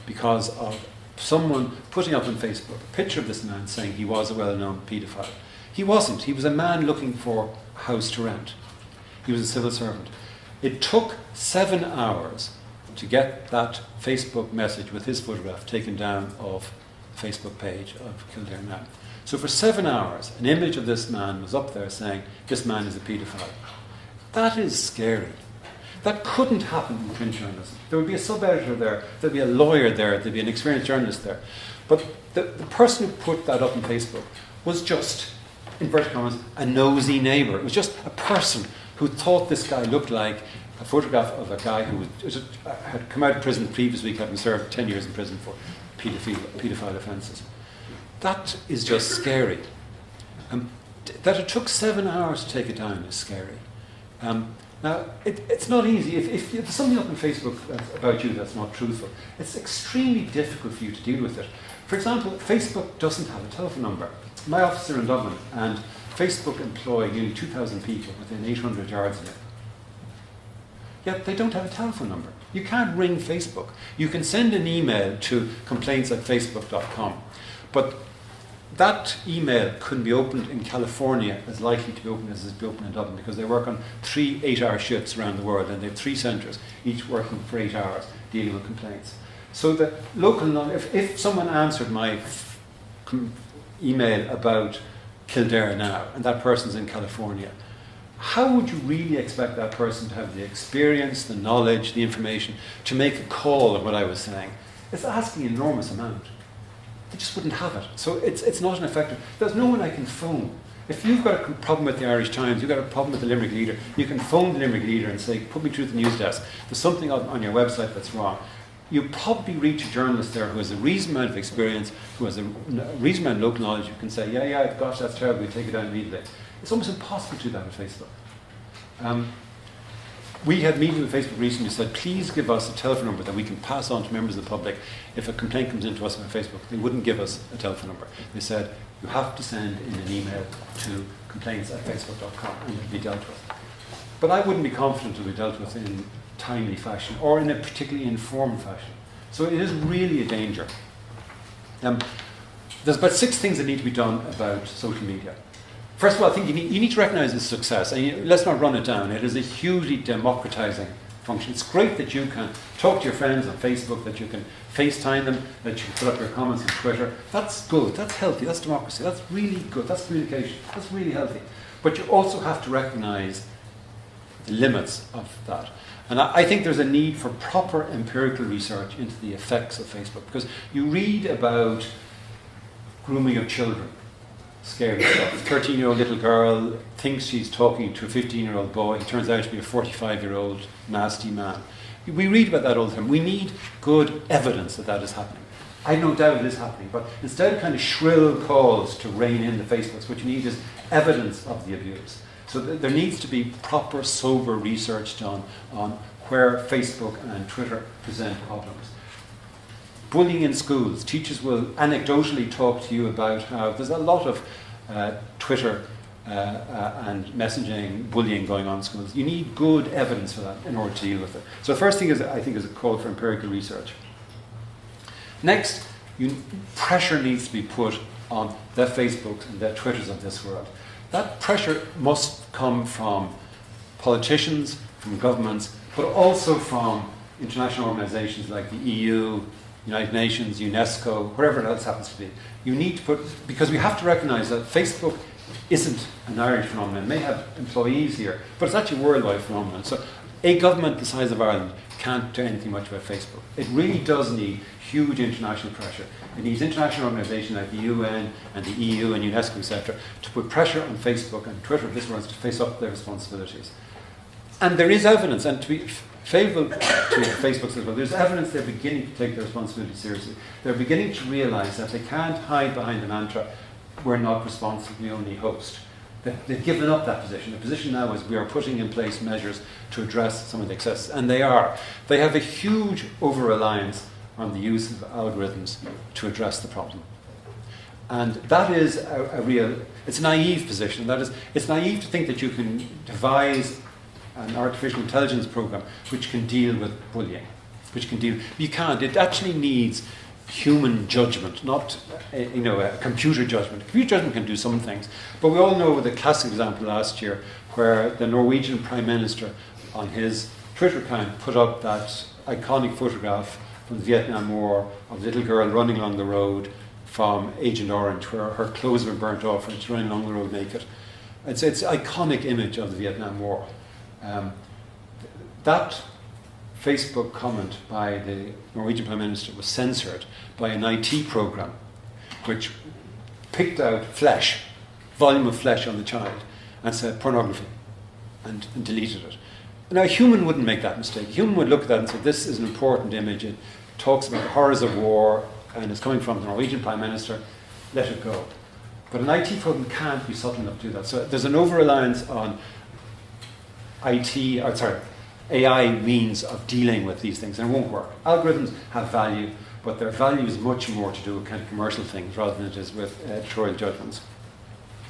because of someone putting up on Facebook a picture of this man saying he was a well-known paedophile. He wasn't. He was a man looking for a house to rent. He was a civil servant. It took 7 hours to get that Facebook message with his photograph taken down off the Facebook page of Kildare Now. So for 7 hours, an image of this man was up there saying, this man is a paedophile. That is scary. That couldn't happen in print journalism. There would be a sub-editor there, there'd be a lawyer there, there'd be an experienced journalist there. But the person who put that up on Facebook was just, in inverted commas, a nosy neighbour. It was just a person who thought this guy looked like a photograph of a guy who had come out of prison the previous week, having served 10 years in prison for paedophile offences. That is just scary. That it took 7 hours to take it down is scary. Now, it's not easy. If there's something up on Facebook about you that's not truthful, it's extremely difficult for you to deal with it. For example, Facebook doesn't have a telephone number. My office is in Dublin, and Facebook employ nearly 2,000 people within 800 yards of it. Yet they don't have a telephone number. You can't ring Facebook. You can send an email to complaints@facebook.com, but that email couldn't be opened in California as likely to be opened as it's be opened in Dublin, because they work on 3 8-hour shifts around the world, and they have 3 centres, each working for 8 hours, dealing with complaints. So the local, if someone answered my email about Kildare Now, and that person's in California, how would you really expect that person to have the experience, the knowledge, the information to make a call of what I was saying? It's asking an enormous amount. They just wouldn't have it. So it's not an effective. There's no one I can phone. If you've got a problem with the Irish Times, you've got a problem with the Limerick Leader, you can phone the Limerick Leader and say, put me through the news desk. There's something on your website that's wrong. You probably reach a journalist there who has a reasonable amount of experience, who has a reasonable amount of local knowledge, who can say, yeah, gosh, that's terrible, we take it down immediately. It's almost impossible to do that with Facebook. We had a meeting with Facebook recently and said, please give us a telephone number that we can pass on to members of the public if a complaint comes into us on Facebook. They wouldn't give us a telephone number. They said, you have to send in an email to complaints@facebook.com and it'll be dealt with. But I wouldn't be confident it'll be dealt with in timely fashion or in a particularly informed fashion. So it is really a danger. There's about 6 things that need to be done about social media. First of all, I think you need to recognise its success. And let's not run it down. It is a hugely democratising function. It's great that you can talk to your friends on Facebook, that you can FaceTime them, that you can put up your comments on Twitter. That's good, that's healthy, that's democracy, that's really good, that's communication, that's really healthy. But you also have to recognise the limits of that. And I think there's a need for proper empirical research into the effects of Facebook, because you read about grooming of children, scary stuff. 13-year-old little girl thinks she's talking to a 15-year-old boy. He turns out to be a 45-year-old nasty man. We read about that all the time. We need good evidence that that is happening. I have no doubt it is happening, but instead of kind of shrill calls to rein in the Facebooks, what you need is evidence of the abuse. So there needs to be proper, sober research done on where Facebook and Twitter present problems. Bullying in schools. Teachers will anecdotally talk to you about how there's a lot of Twitter and messaging bullying going on in schools. You need good evidence for that in order to deal with it. So the first thing is, I think, is a call for empirical research. Next, pressure needs to be put on the Facebooks and the Twitters of this world. That pressure must come from politicians, from governments, but also from international organisations like the EU, United Nations, UNESCO, wherever else happens to be. You need to put, because we have to recognise that Facebook isn't an Irish phenomenon. It may have employees here, but it's actually a worldwide phenomenon. So a government the size of Ireland can't do anything much about Facebook. It really does need huge international pressure. It needs international organisations like the UN and the EU and UNESCO, etc., to put pressure on Facebook and Twitter of this world to face up to their responsibilities. And there is evidence, and to be favourable to Facebook as well, there's evidence they're beginning to take their responsibility seriously. They're beginning to realise that they can't hide behind the mantra, we're not responsible, we only host. They've given up that position. The position now is we are putting in place measures to address some of the excesses, and they are. They have a huge over-reliance on the use of algorithms to address the problem. And that is it's a naive position. That is, it's naive to think that you can devise an artificial intelligence program which can deal with bullying, you can't. It actually needs human judgment, not a computer judgment. Computer judgment can do some things, but we all know the classic example last year where the Norwegian Prime Minister on his Twitter account put up that iconic photograph from the Vietnam War of the little girl running along the road from Agent Orange, where her clothes were burnt off and she's running along the road naked. It's an iconic image of the Vietnam War. That Facebook comment by the Norwegian Prime Minister was censored by an IT program which picked out volume of flesh on the child and said pornography and deleted it. Now a human wouldn't make that mistake. A human would look at that and say this is an important image, it talks about the horrors of war and it's coming from the Norwegian Prime Minister, let it go. But an IT program can't be subtle enough to do that. So there's an over-reliance on AI means of dealing with these things, and it won't work. Algorithms have value, but their value is much more to do with kind of commercial things rather than it is with editorial judgments.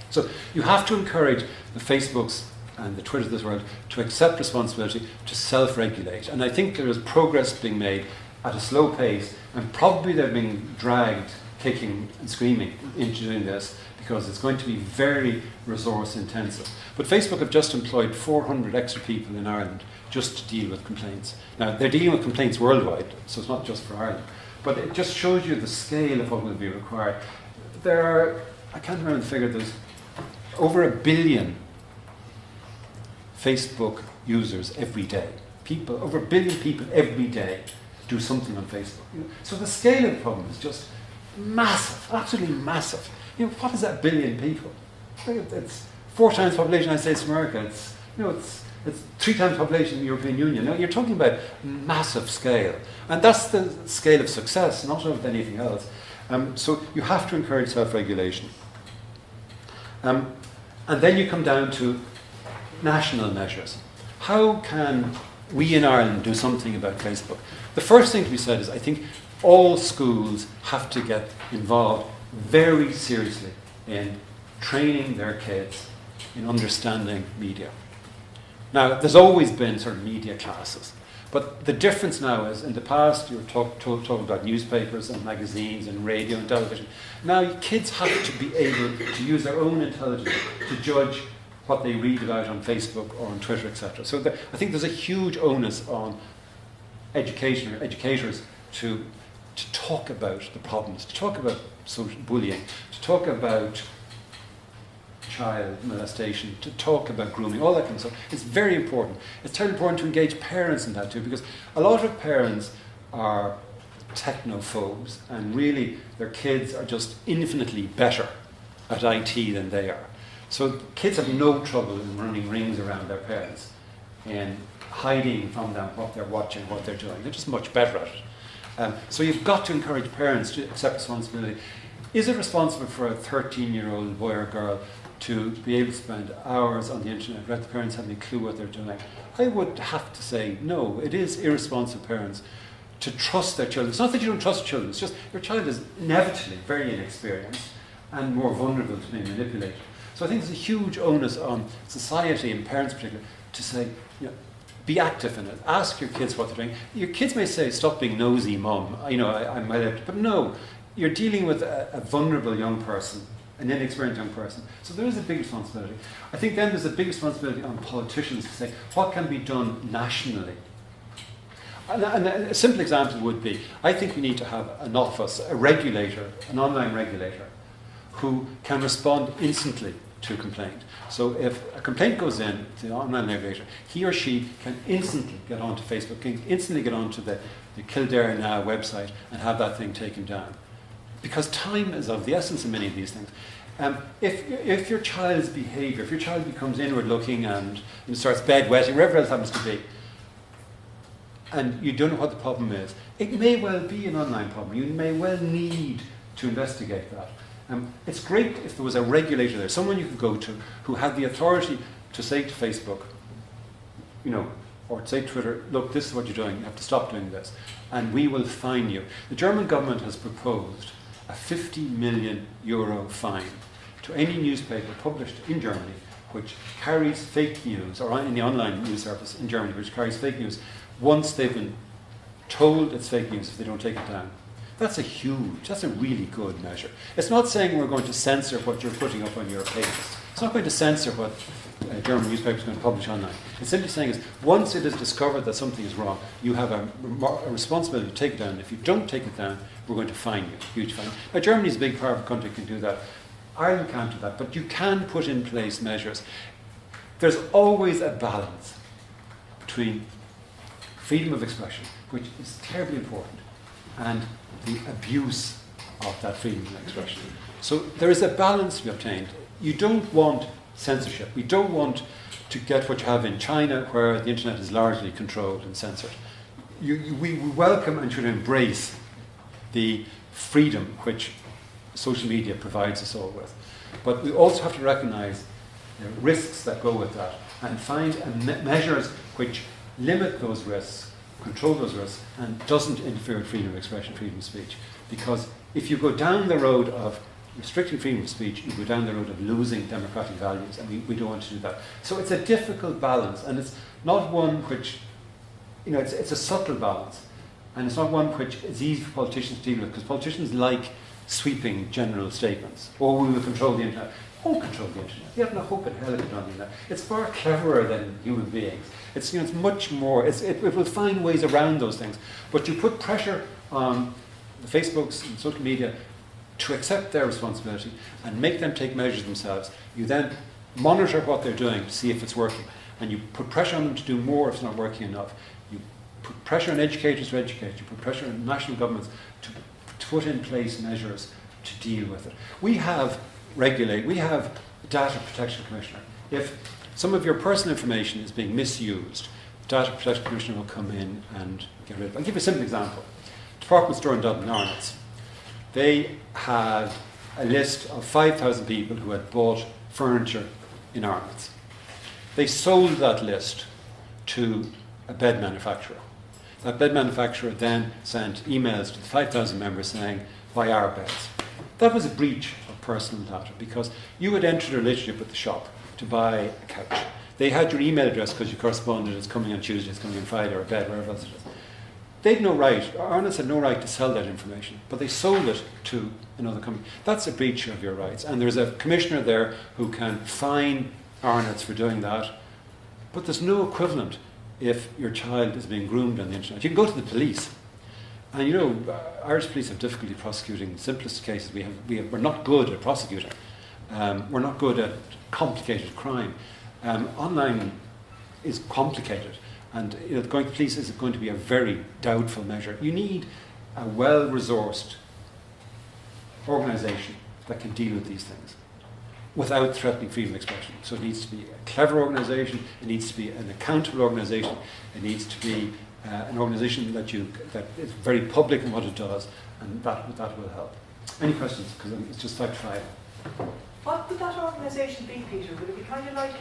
So you have to encourage the Facebooks and the Twitters of this world to accept responsibility, to self-regulate. And I think there is progress being made at a slow pace, and probably they're being dragged, kicking and screaming into doing this, because it's going to be very resource intensive. But Facebook have just employed 400 extra people in Ireland just to deal with complaints. Now, they're dealing with complaints worldwide, so it's not just for Ireland. But it just shows you the scale of what will be required. There are, I can't remember the figure, there's over 1 billion Facebook users every day. Over 1 billion people every day do something on Facebook. So the scale of the problem is just massive, absolutely massive. What is that 1 billion people? It's 4 times the population of the United States of America. It's 3 times the population of the European Union. Now, you're talking about massive scale. And that's the scale of success, not of anything else. So you have to encourage self-regulation. And then you come down to national measures. How can we in Ireland do something about Facebook? The first thing to be said is I think all schools have to get involved very seriously in training their kids in understanding media. Now, there's always been sort of media classes, but the difference now is in the past you were talking about newspapers and magazines and radio and television. Now kids have to be able to use their own intelligence to judge what they read about on Facebook or on Twitter, etc. So I think there's a huge onus on educators to talk about the problems, to talk about social bullying, to talk about child molestation, to talk about grooming, all that kind of stuff. It's very important. It's terribly important to engage parents in that too, because a lot of parents are technophobes, and really their kids are just infinitely better at IT than they are. So kids have no trouble in running rings around their parents and hiding from them what they're watching, what they're doing. They're just much better at it. So you've got to encourage parents to accept responsibility. Is it responsible for a 13-year-old boy or girl to be able to spend hours on the internet without the parents having a clue what they're doing? I would have to say no. It is irresponsible parents to trust their children. It's not that you don't trust children, it's just your child is inevitably very inexperienced and more vulnerable to being manipulated. So I think there's a huge onus on society and parents in particular to say, be active in it. Ask your kids what they're doing. Your kids may say, stop being nosy, mum. I'm my left. But no, you're dealing with a vulnerable young person, an inexperienced young person. So there is a big responsibility. I think then there's a big responsibility on politicians to say, what can be done nationally? And a simple example would be, I think we need to have an office, a regulator, an online regulator, who can respond instantly to a complaint. So if a complaint goes in to the online regulator, he or she can instantly get onto Facebook, can instantly get onto the Kildare Now website and have that thing taken down. Because time is of the essence in many of these things. If your child's behaviour, if your child becomes inward looking and starts bedwetting, wherever else happens to be, and you don't know what the problem is, it may well be an online problem. You may well need to investigate that. It's great if there was a regulator there, someone you could go to who had the authority to say to Facebook, or to say to Twitter, look, this is what you're doing, you have to stop doing this, and we will fine you. The German government has proposed a €50 million fine to any newspaper published in Germany which carries fake news, or in the online news service in Germany, which carries fake news, once they've been told it's fake news if they don't take it down. That's a really good measure. It's not saying we're going to censor what you're putting up on your pages. It's not going to censor what a German newspaper is going to publish online. It's simply saying is, once it is discovered that something is wrong, you have a responsibility to take it down. If you don't take it down, we're going to fine you, huge fine. Now, Germany is a big part of the country, can do that. Ireland can't do that, but you can put in place measures. There's always a balance between freedom of expression, which is terribly important, and the abuse of that freedom of expression. So there is a balance to be obtained. You don't want censorship. We don't want to get what you have in China, where the internet is largely controlled and censored. We welcome and should embrace the freedom which social media provides us all with. But we also have to recognise the risks that go with that and find measures which limit those risks, control those risks, and doesn't interfere with freedom of expression, freedom of speech. Because if you go down the road of restricting freedom of speech, you go down the road of losing democratic values, and we don't want to do that. So it's a difficult balance, and it's not one which, it's a subtle balance, and it's not one which is easy for politicians to deal with, because politicians like sweeping general statements. Oh, we will control the internet. Won't control the internet. You have no hope in hell of it on the internet. It's far cleverer than human beings. It's much more. It will find ways around those things. But you put pressure on the Facebooks and social media to accept their responsibility and make them take measures themselves. You then monitor what they're doing to see if it's working, and you put pressure on them to do more if it's not working enough. You put pressure on educators to educate. You put pressure on national governments to put in place measures to deal with it. We have a data protection commissioner. If some of your personal information is being misused, the data protection commissioner will come in and get rid of it. I'll give you a simple example. Department store in Dublin, Arnott's. They had a list of 5,000 people who had bought furniture in Arnott's. They sold that list to a bed manufacturer. That bed manufacturer then sent emails to the 5,000 members saying, buy our beds. That was a breach of personal data, because you had entered a relationship with the shop to buy a couch. They had your email address because you corresponded, it's coming on Tuesday, it's coming on Friday, or a bed, wherever else it is. They'd no right, Arnott's had no right to sell that information, but they sold it to another company. That's a breach of your rights, and there's a commissioner there who can fine Reinhardts for doing that. But there's no equivalent if your child is being groomed on the internet. You can go to the police. And you know, Irish police have difficulty prosecuting the simplest cases. We're not good at prosecuting. We're not good at complicated crime. Online is complicated. And you know, going to the police is going to be a very doubtful measure. You need a well-resourced organisation that can deal with these things without threatening freedom of expression. So it needs to be a clever organisation, it needs to be an accountable organisation, it needs to be an organisation that is very public in what it does, and that will help. Any questions? Because it's just 5:05. What would that organisation be, Peter? Would it be kind of like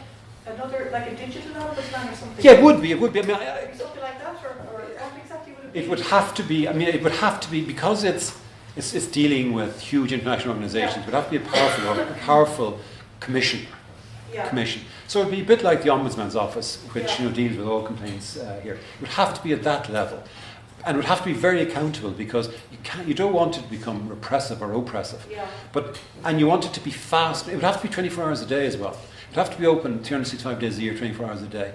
a digital ombudsman or something? Yeah, it would be. I mean, Would it be something like that, or what exactly would it be? it would have to be. I mean, it would have to be because it's dealing with huge international organisations. Yeah. It would have to be a powerful commission. Yeah. So it would be a bit like the Ombudsman's office, which Yeah. you know deals with all complaints here. It would have to be at that level, and it would have to be very accountable because you don't want it to become repressive or oppressive. Yeah. And you want it to be fast. It would have to be 24 hours a day as well. It would have to be open 365 days a year, 24 hours a day,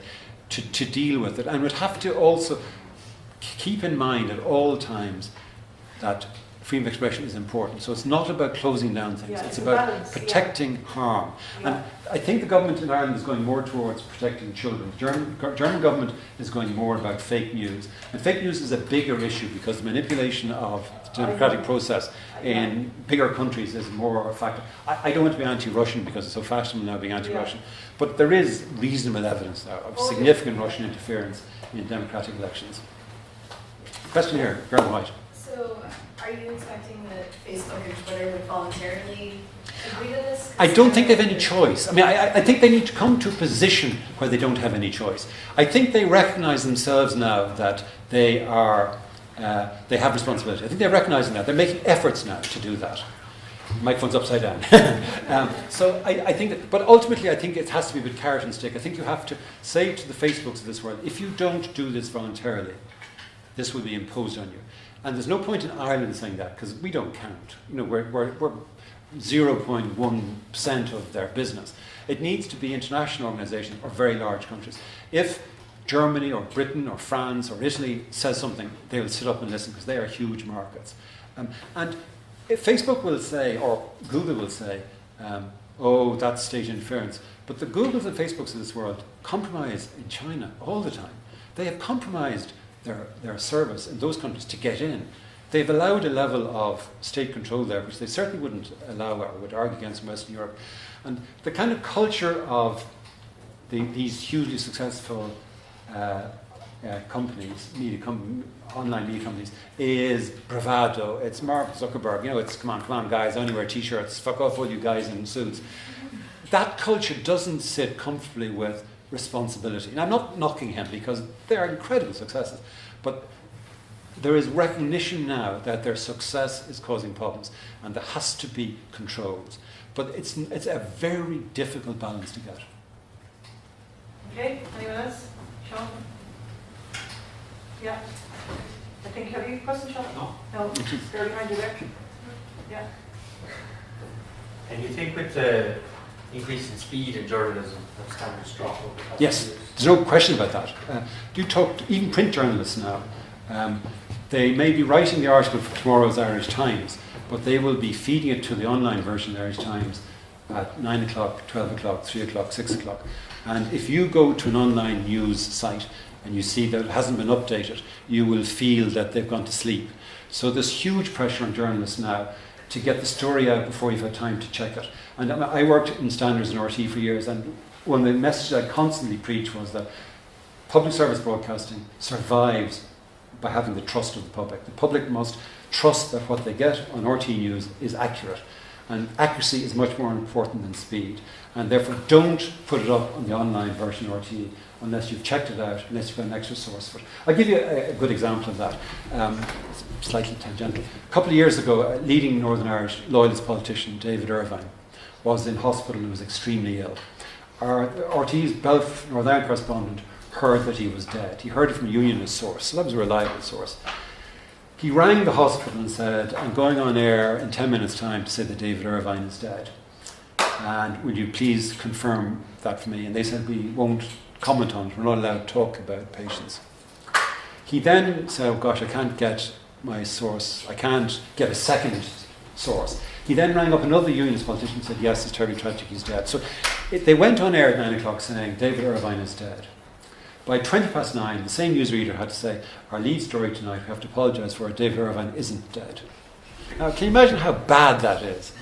to deal with it, and it would have to also keep in mind at all times that freedom of expression is important. So it's not about closing down things. Yeah, it's it's a about balance, protecting harm. Yeah. And I think the government in Ireland is going more towards protecting children. The German government is going more about fake news. And fake news is a bigger issue because the manipulation of the democratic process in bigger countries is more a factor. I don't want to be anti-Russian because it's so fashionable now being anti-Russian. But there is reasonable evidence now of significant Russian interference in democratic elections. Question here, girl in white. So, are you expecting that Facebook and Twitter would voluntarily agree to this? I don't think they have any choice. I mean, I think they need to come to a position where they don't have any choice. I think they recognise themselves now that they have responsibility. I think they're recognising that. They're making efforts now to do that. Microphone's upside down. So I think that, but ultimately I think it has to be with carrot and stick. I think you have to say to the Facebooks of this world, if you don't do this voluntarily, this will be imposed on you. And there's no point in Ireland saying that because we don't count. You know, we're 0.1% of their business. It needs to be international organisations or very large countries. If Germany or Britain or France or Italy says something, they will sit up and listen because they are huge markets. And if Facebook will say, or Google will say, oh, that's state interference. But the Googles and Facebooks of this world compromise in China all the time. They have compromised their service in those countries to get in. They've allowed a level of state control there, which they certainly wouldn't allow or would argue against in Western Europe. And the kind of culture of these hugely successful companies, online media companies, is bravado. It's Mark Zuckerberg. You know, it's come on, guys. I only wear t-shirts. Fuck off, all you guys in suits. That culture doesn't sit comfortably with responsibility. And I'm not knocking him because they are incredible successes, but there is recognition now that their success is causing problems, and there has to be controls. But it's a very difficult balance to get. Okay, anyone else? Sean? Yeah. I think, have you a question, Sean? No. They're behind you there. Yeah. And you think with the increase in speed in journalism, that standards drop over the past Yes, few years? there's no question about that. You talk to even print journalists now. They may be writing the article for tomorrow's Irish Times, but they will be feeding it to the online version of the Irish Times at 9 o'clock, 12 o'clock, 3 o'clock, 6 o'clock. And if you go to an online news site and you see that it hasn't been updated, you will feel that they've gone to sleep. So there's huge pressure on journalists now to get the story out before you've had time to check it. And I worked in Standards and RT for years, and one of the messages I constantly preached was that public service broadcasting survives by having the trust of the public. The public must trust that what they get on RT News is accurate. And accuracy is much more important than speed. And therefore don't put it up on the online version of RT unless you've checked it out, unless you've got an extra source for it. I'll give you a good example of that. Slightly tangential. A couple of years ago, a leading Northern Irish loyalist politician, David Irvine, was in hospital and was extremely ill. Our RT's Belf Northern Ireland correspondent heard that he was dead. He heard it from a unionist source, so that was a reliable source. He rang the hospital and said, I'm going on air in 10 minutes' time to say that David Irvine is dead. and will you please confirm that for me? And they said, we won't comment on it, we're not allowed to talk about patients. He then said, oh gosh, I can't get my source, I can't get a second source. He then rang up another unionist politician and said, yes, it's terribly tragic, he's dead. So they went on air at 9 o'clock saying, David Irvine is dead. By 9:20, the same newsreader had to say, our lead story tonight, we have to apologise for it, David Irvine isn't dead. Now, can you imagine how bad that is?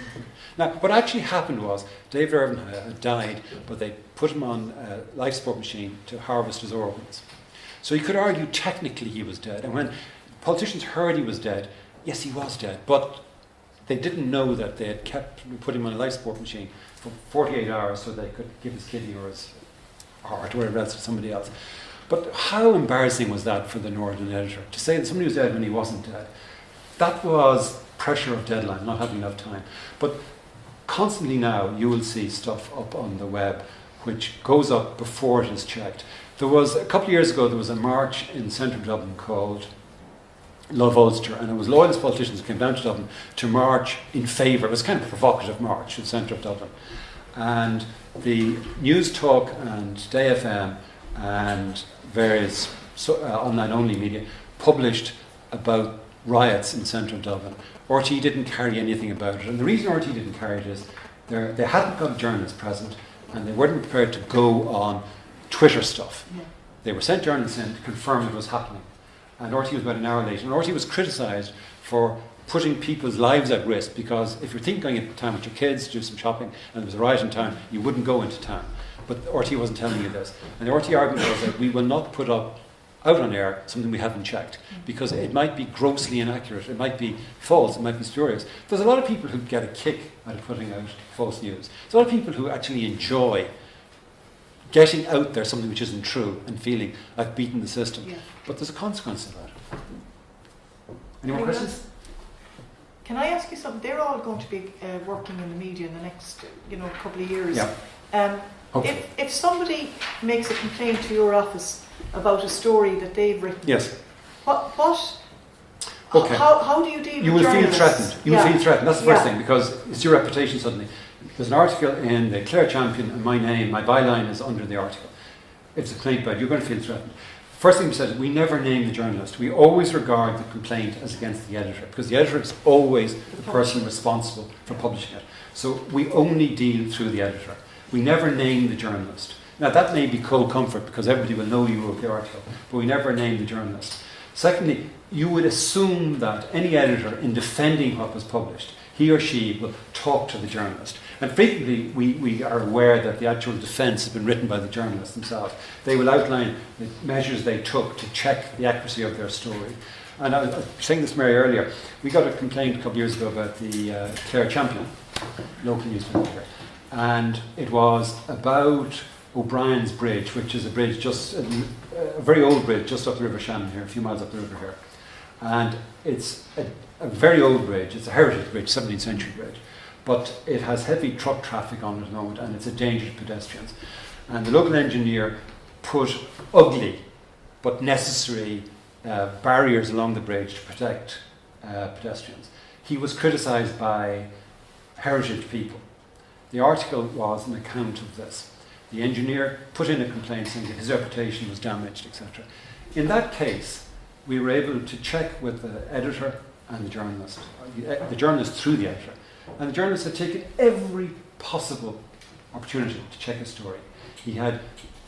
Now, what actually happened was, David Irvine had died, but they put him on a life support machine to harvest his organs. So you could argue technically he was dead. And when politicians heard he was dead, yes, he was dead, but they didn't know that they had kept putting him on a life support machine for 48 hours so they could give his kidney or his heart or whatever else to somebody else. But how embarrassing was that for the Northern editor? To say that somebody was dead when he wasn't dead. That was pressure of deadline, not having enough time. But constantly now you will see stuff up on the web which goes up before it is checked. There was, a couple of years ago, there was a march in central Dublin called Love Ulster, and it was loyalist politicians who came down to Dublin to march in favour. It was kind of a provocative march in the centre of Dublin. And the News Talk and Day FM and various online-only media published about riots in central Dublin. RT didn't carry anything about it. And the reason RT didn't carry it is they hadn't got journalists present and they weren't prepared to go on Twitter stuff. Yeah. They were sent journalists in to confirm it was happening. And RT was about an hour late. And RT was criticised for putting people's lives at risk, because if you're thinking going into town with your kids, do some shopping, and there was a riot in town, you wouldn't go into town. But RT wasn't telling you this. And the RT argument was that we will not put up out on air something we haven't checked, because it might be grossly inaccurate, it might be false, it might be spurious. There's a lot of people who get a kick out of putting out false news. There's a lot of people who actually enjoy getting out there something which isn't true and feeling like beating the system. Yeah. But there's a consequence of that. Any more questions? Can I ask you something? They're all going to be working in the media in the next, couple of years. Yeah. If somebody makes a complaint to your office about a story that they've written, yes. What? Okay. How do you deal with journalists? You will feel threatened. You will feel threatened. That's the first thing, because it's your reputation suddenly. There's an article in the Clare Champion, and my name, my byline is under the article. It's a complaint about it. You're going to feel threatened. First thing we said, we never name the journalist. We always regard the complaint as against the editor, because the editor is always the person responsible for publishing it. So we only deal through the editor. We never name the journalist. Now that may be cold comfort, because everybody will know you wrote the article, but we never name the journalist. Secondly, you would assume that any editor, in defending what was published, he or she will talk to the journalist. And frequently we are aware that the actual defence has been written by the journalists themselves. They will outline the measures they took to check the accuracy of their story. And I was saying this to Mary earlier, we got a complaint a couple of years ago about the Clare Champion, local newspaper here. And it was about O'Brien's Bridge, which is a bridge just, a very old bridge just up the River Shannon here, a few miles up the river here. And it's a very old bridge, it's a heritage bridge, 17th century bridge. But it has heavy truck traffic on it at the moment, and it's a danger to pedestrians. And the local engineer put ugly but necessary barriers along the bridge to protect pedestrians. He was criticised by heritage people. The article was an account of this. The engineer put in a complaint saying that his reputation was damaged, etc. In that case, we were able to check with the editor and the journalist through the editor. And the journalist had taken every possible opportunity to check his story. He had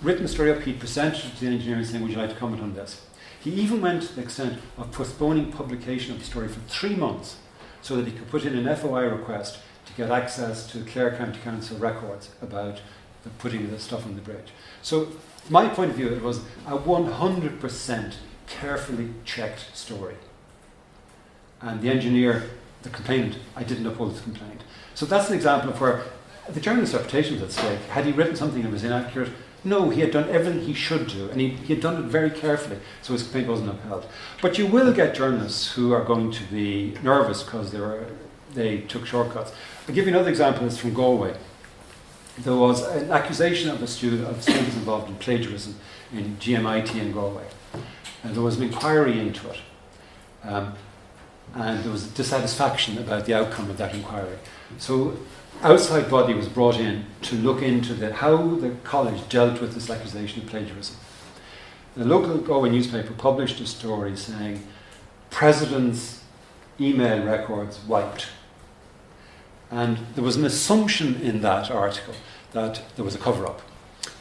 written the story up, he'd presented it to the engineer and saying, would you like to comment on this? He even went to the extent of postponing publication of the story for 3 months so that he could put in an FOI request to get access to Clare County Council records about the putting the stuff on the bridge. So from my point of view, it was a 100% carefully checked story. And the engineer, the complainant, I didn't uphold his complaint. So that's an example of where the journalist's reputation was at stake. Had he written something that was inaccurate? No, he had done everything he should do, and he had done it very carefully, so his complaint wasn't upheld. But you will get journalists who are going to be nervous because they took shortcuts. I'll give you another example. It's from Galway. There was an accusation of students involved in plagiarism in GMIT in Galway, and there was an inquiry into it. and there was dissatisfaction about the outcome of that inquiry. So outside body was brought in to look into how the college dealt with this accusation of plagiarism. The local Galway newspaper published a story saying, President's email records wiped. And there was an assumption in that article that there was a cover-up,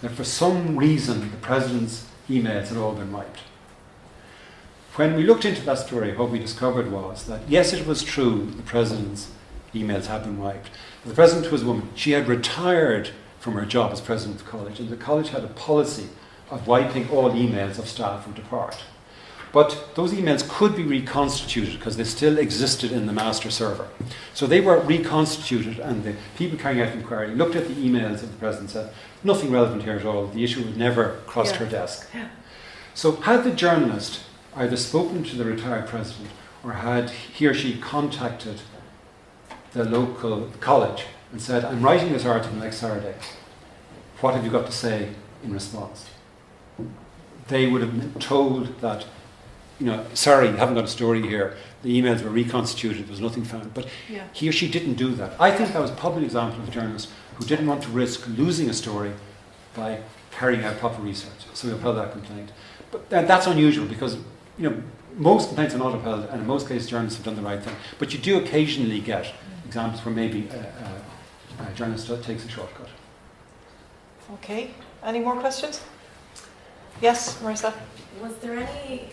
that for some reason the President's emails had all been wiped. When we looked into that story, what we discovered was that, yes, it was true the President's emails had been wiped. The President was a woman. She had retired from her job as President of the college, and the college had a policy of wiping all emails of staff who depart. But those emails could be reconstituted because they still existed in the master server. So they were reconstituted, and the people carrying out the inquiry looked at the emails of the President and said, nothing relevant here at all. The issue had never crossed her desk. Yeah. So had the journalist either spoken to the retired President or had he or she contacted the local college and said, I'm writing this article next Saturday. What have you got to say in response? They would have been told that, sorry, you haven't got a story here. The emails were reconstituted, there was nothing found. But Yeah. he or she didn't do that. I think that was probably an example of a journalist who didn't want to risk losing a story by carrying out proper research. So we upheld that complaint. But that's unusual because, most complaints are not upheld, and in most cases journalists have done the right thing. But you do occasionally get examples where maybe a journalist takes a shortcut. Okay. Any more questions? Yes, Marissa? Was there any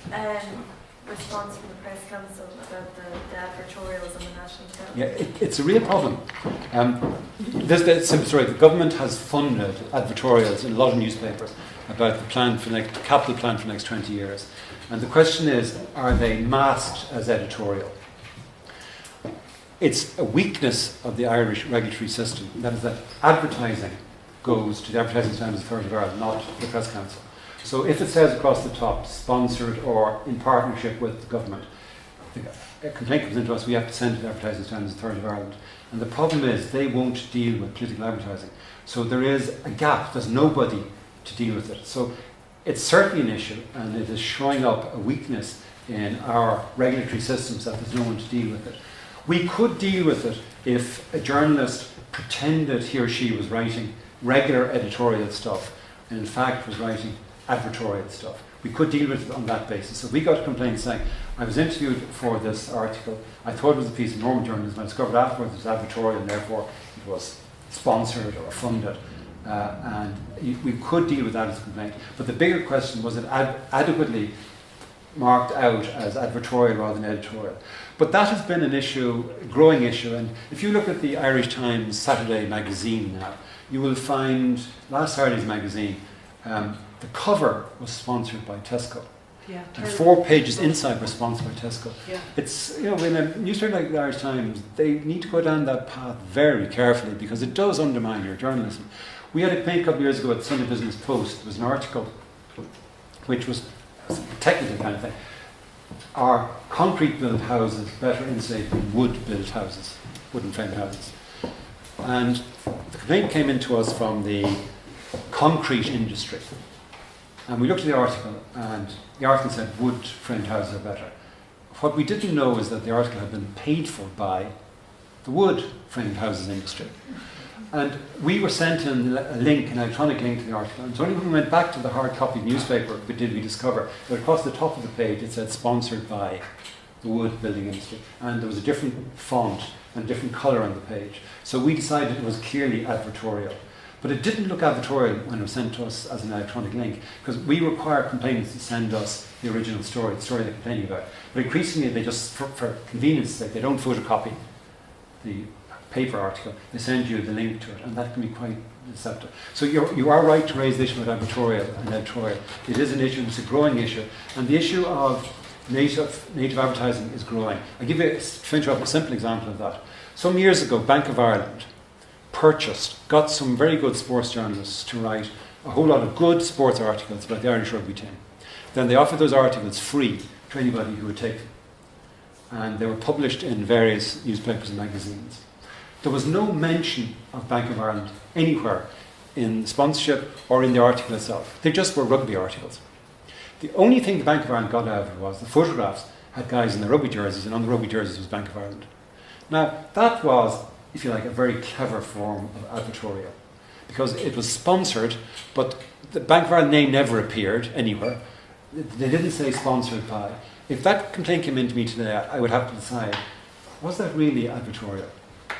response from the Press Council about the advertorials on the national television? Yeah, it's a real problem. This is the simple story. The government has funded advertorials in a lot of newspapers about the capital plan for the next 20 years. And the question is, are they masked as editorial? It's a weakness of the Irish regulatory system. That is that advertising goes to the Advertising Standards Authority of Ireland, not the Press Council. So if it says across the top, sponsored or in partnership with the government, a complaint comes into us, we have to send it to the Advertising Standards Authority of Ireland. And the problem is they won't deal with political advertising. So there is a gap, there's nobody to deal with it. So it's certainly an issue, and it is showing up a weakness in our regulatory systems that there's no one to deal with it. We could deal with it if a journalist pretended he or she was writing regular editorial stuff and in fact was writing advertorial stuff. We could deal with it on that basis. So we got a complaint saying, I was interviewed for this article, I thought it was a piece of normal journalism, I discovered afterwards it was advertorial and therefore it was sponsored or funded. And we could deal with that as a complaint. But the bigger question was it adequately marked out as advertorial rather than editorial. But that has been an issue, a growing issue. And if you look at the Irish Times Saturday magazine now, you will find last Saturday's magazine, the cover was sponsored by Tesco. Yeah. And 4 pages inside were sponsored by Tesco. Yeah. It's, in a newspaper like the Irish Times, they need to go down that path very carefully because it does undermine your journalism. We had a complaint a couple of years ago at the Sunday Business Post. There was an article which was a technical kind of thing. Are concrete built houses better insulated than wood built houses, wooden framed houses? And the complaint came into us from the concrete industry. And we looked at the article, and the article said wood framed houses are better. What we didn't know is that the article had been paid for by the wood framed houses industry. And we were sent in a link, an electronic link to the article. And it's only when we went back to the hard copy newspaper did we discover that across the top of the page it said sponsored by the wood building industry. And there was a different font and a different colour on the page. So we decided it was clearly advertorial. But it didn't look advertorial when it was sent to us as an electronic link, because we require complainants to send us the original story, the story they're complaining about. But increasingly they just, for convenience sake, they don't photocopy the paper article, they send you the link to it, and that can be quite deceptive. So you are right to raise the issue about advertorial and editorial. It is an issue, it's a growing issue, and the issue of native advertising is growing. I'll give you, to finish off, a simple example of that. Some years ago, Bank of Ireland got some very good sports journalists to write a whole lot of good sports articles about the Irish rugby team. Then they offered those articles free to anybody who would take them. And they were published in various newspapers and magazines. There was no mention of Bank of Ireland anywhere in sponsorship or in the article itself. They just were rugby articles. The only thing the Bank of Ireland got out of it was the photographs had guys in the rugby jerseys, and on the rugby jerseys was Bank of Ireland. Now, that was, if you like, a very clever form of advertorial, because it was sponsored, but the Bank of Ireland name never appeared anywhere. They didn't say sponsored by. If that complaint came into me today, I would have to decide, was that really advertorial?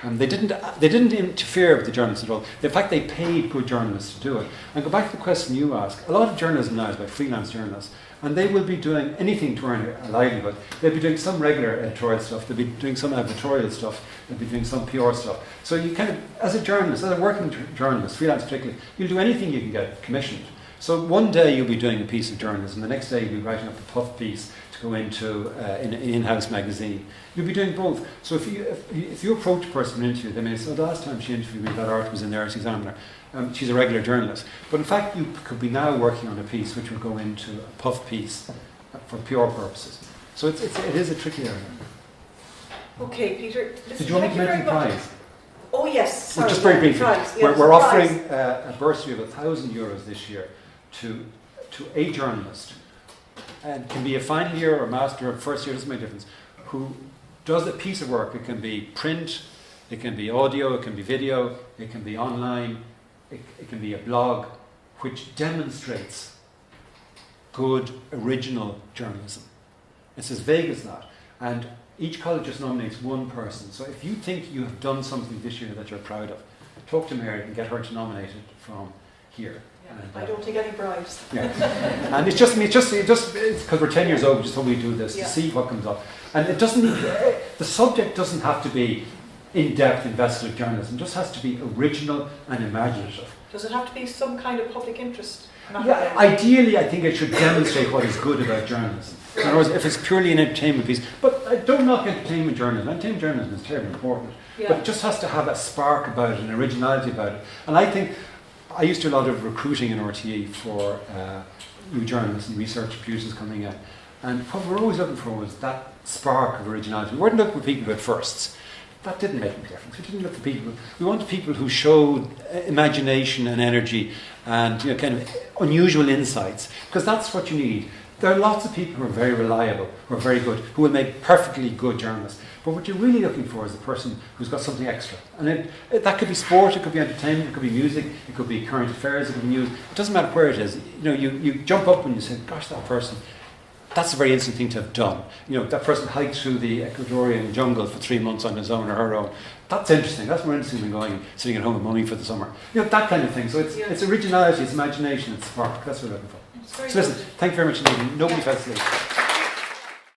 And they didn't interfere with the journalists at all. In fact, they paid good journalists to do it. And go back to the question you asked. A lot of journalism now is by freelance journalists, and they will be doing anything to earn a livelihood. They'll be doing some regular editorial stuff. They'll be doing some advertorial stuff. They'll be doing some PR stuff. So you kind of, as a journalist, as a working journalist, freelance particularly, you'll do anything you can get commissioned. So one day you'll be doing a piece of journalism, the next day you'll be writing up a puff piece to go into an in-house magazine. You'll be doing both. So if you approach a person in an interview, they may say, oh, the last time she interviewed me, that art was in the Irish Examiner. She's a regular journalist. But in fact, you could be now working on a piece which will go into a puff piece for PR purposes. So it is a tricky area. Okay, Peter. Did you want me to mention prize? Oh yes, sorry. Just very briefly, Prize, yes, we're prize. offering a bursary of €1,000 this year to a journalist, and can be a final year or master or first year, doesn't make a difference, who does a piece of work. It can be print, it can be audio, it can be video, it can be online, it can be a blog, which demonstrates good original journalism. It's as vague as that. And each college just nominates one person. So if you think you have done something this year that you're proud of, talk to Mary and get her to nominate it from here. Yeah, I don't take any bribes. Yeah. And it's because we're 10 years old, we just thought we'd do this to see what comes up. And it doesn't need, the subject doesn't have to be in-depth investigative journalism. It just has to be original and imaginative. Does it have to be some kind of public interest? Yeah, ideally, I think it should demonstrate what is good about journalism. In other words, if it's purely an entertainment piece, but I don't knock entertainment journalism. Entertainment journalism is terribly important, but it just has to have a spark about it, an originality about it. And I think I used to do a lot of recruiting in RTE for new journalists and research producers coming in, and what we're always looking for was that spark of originality. We weren't looking for people with firsts. That didn't make any difference. We didn't look for people. We wanted people who showed imagination and energy and kind of unusual insights, because that's what you need. There are lots of people who are very reliable, who are very good, who will make perfectly good journalists. But what you're really looking for is a person who's got something extra. And that could be sport, it could be entertainment, it could be music, it could be current affairs, it could be news. It doesn't matter where it is. You jump up and you say, gosh, that person, that's a very interesting thing to have done. That person hiked through the Ecuadorian jungle for 3 months on his own or her own. That's interesting. That's more interesting than going and sitting at home with mummy for the summer. That kind of thing. So it's originality, it's imagination, it's spark. That's what we're looking for. So listen, thank you very much indeed. Nobody fell asleep.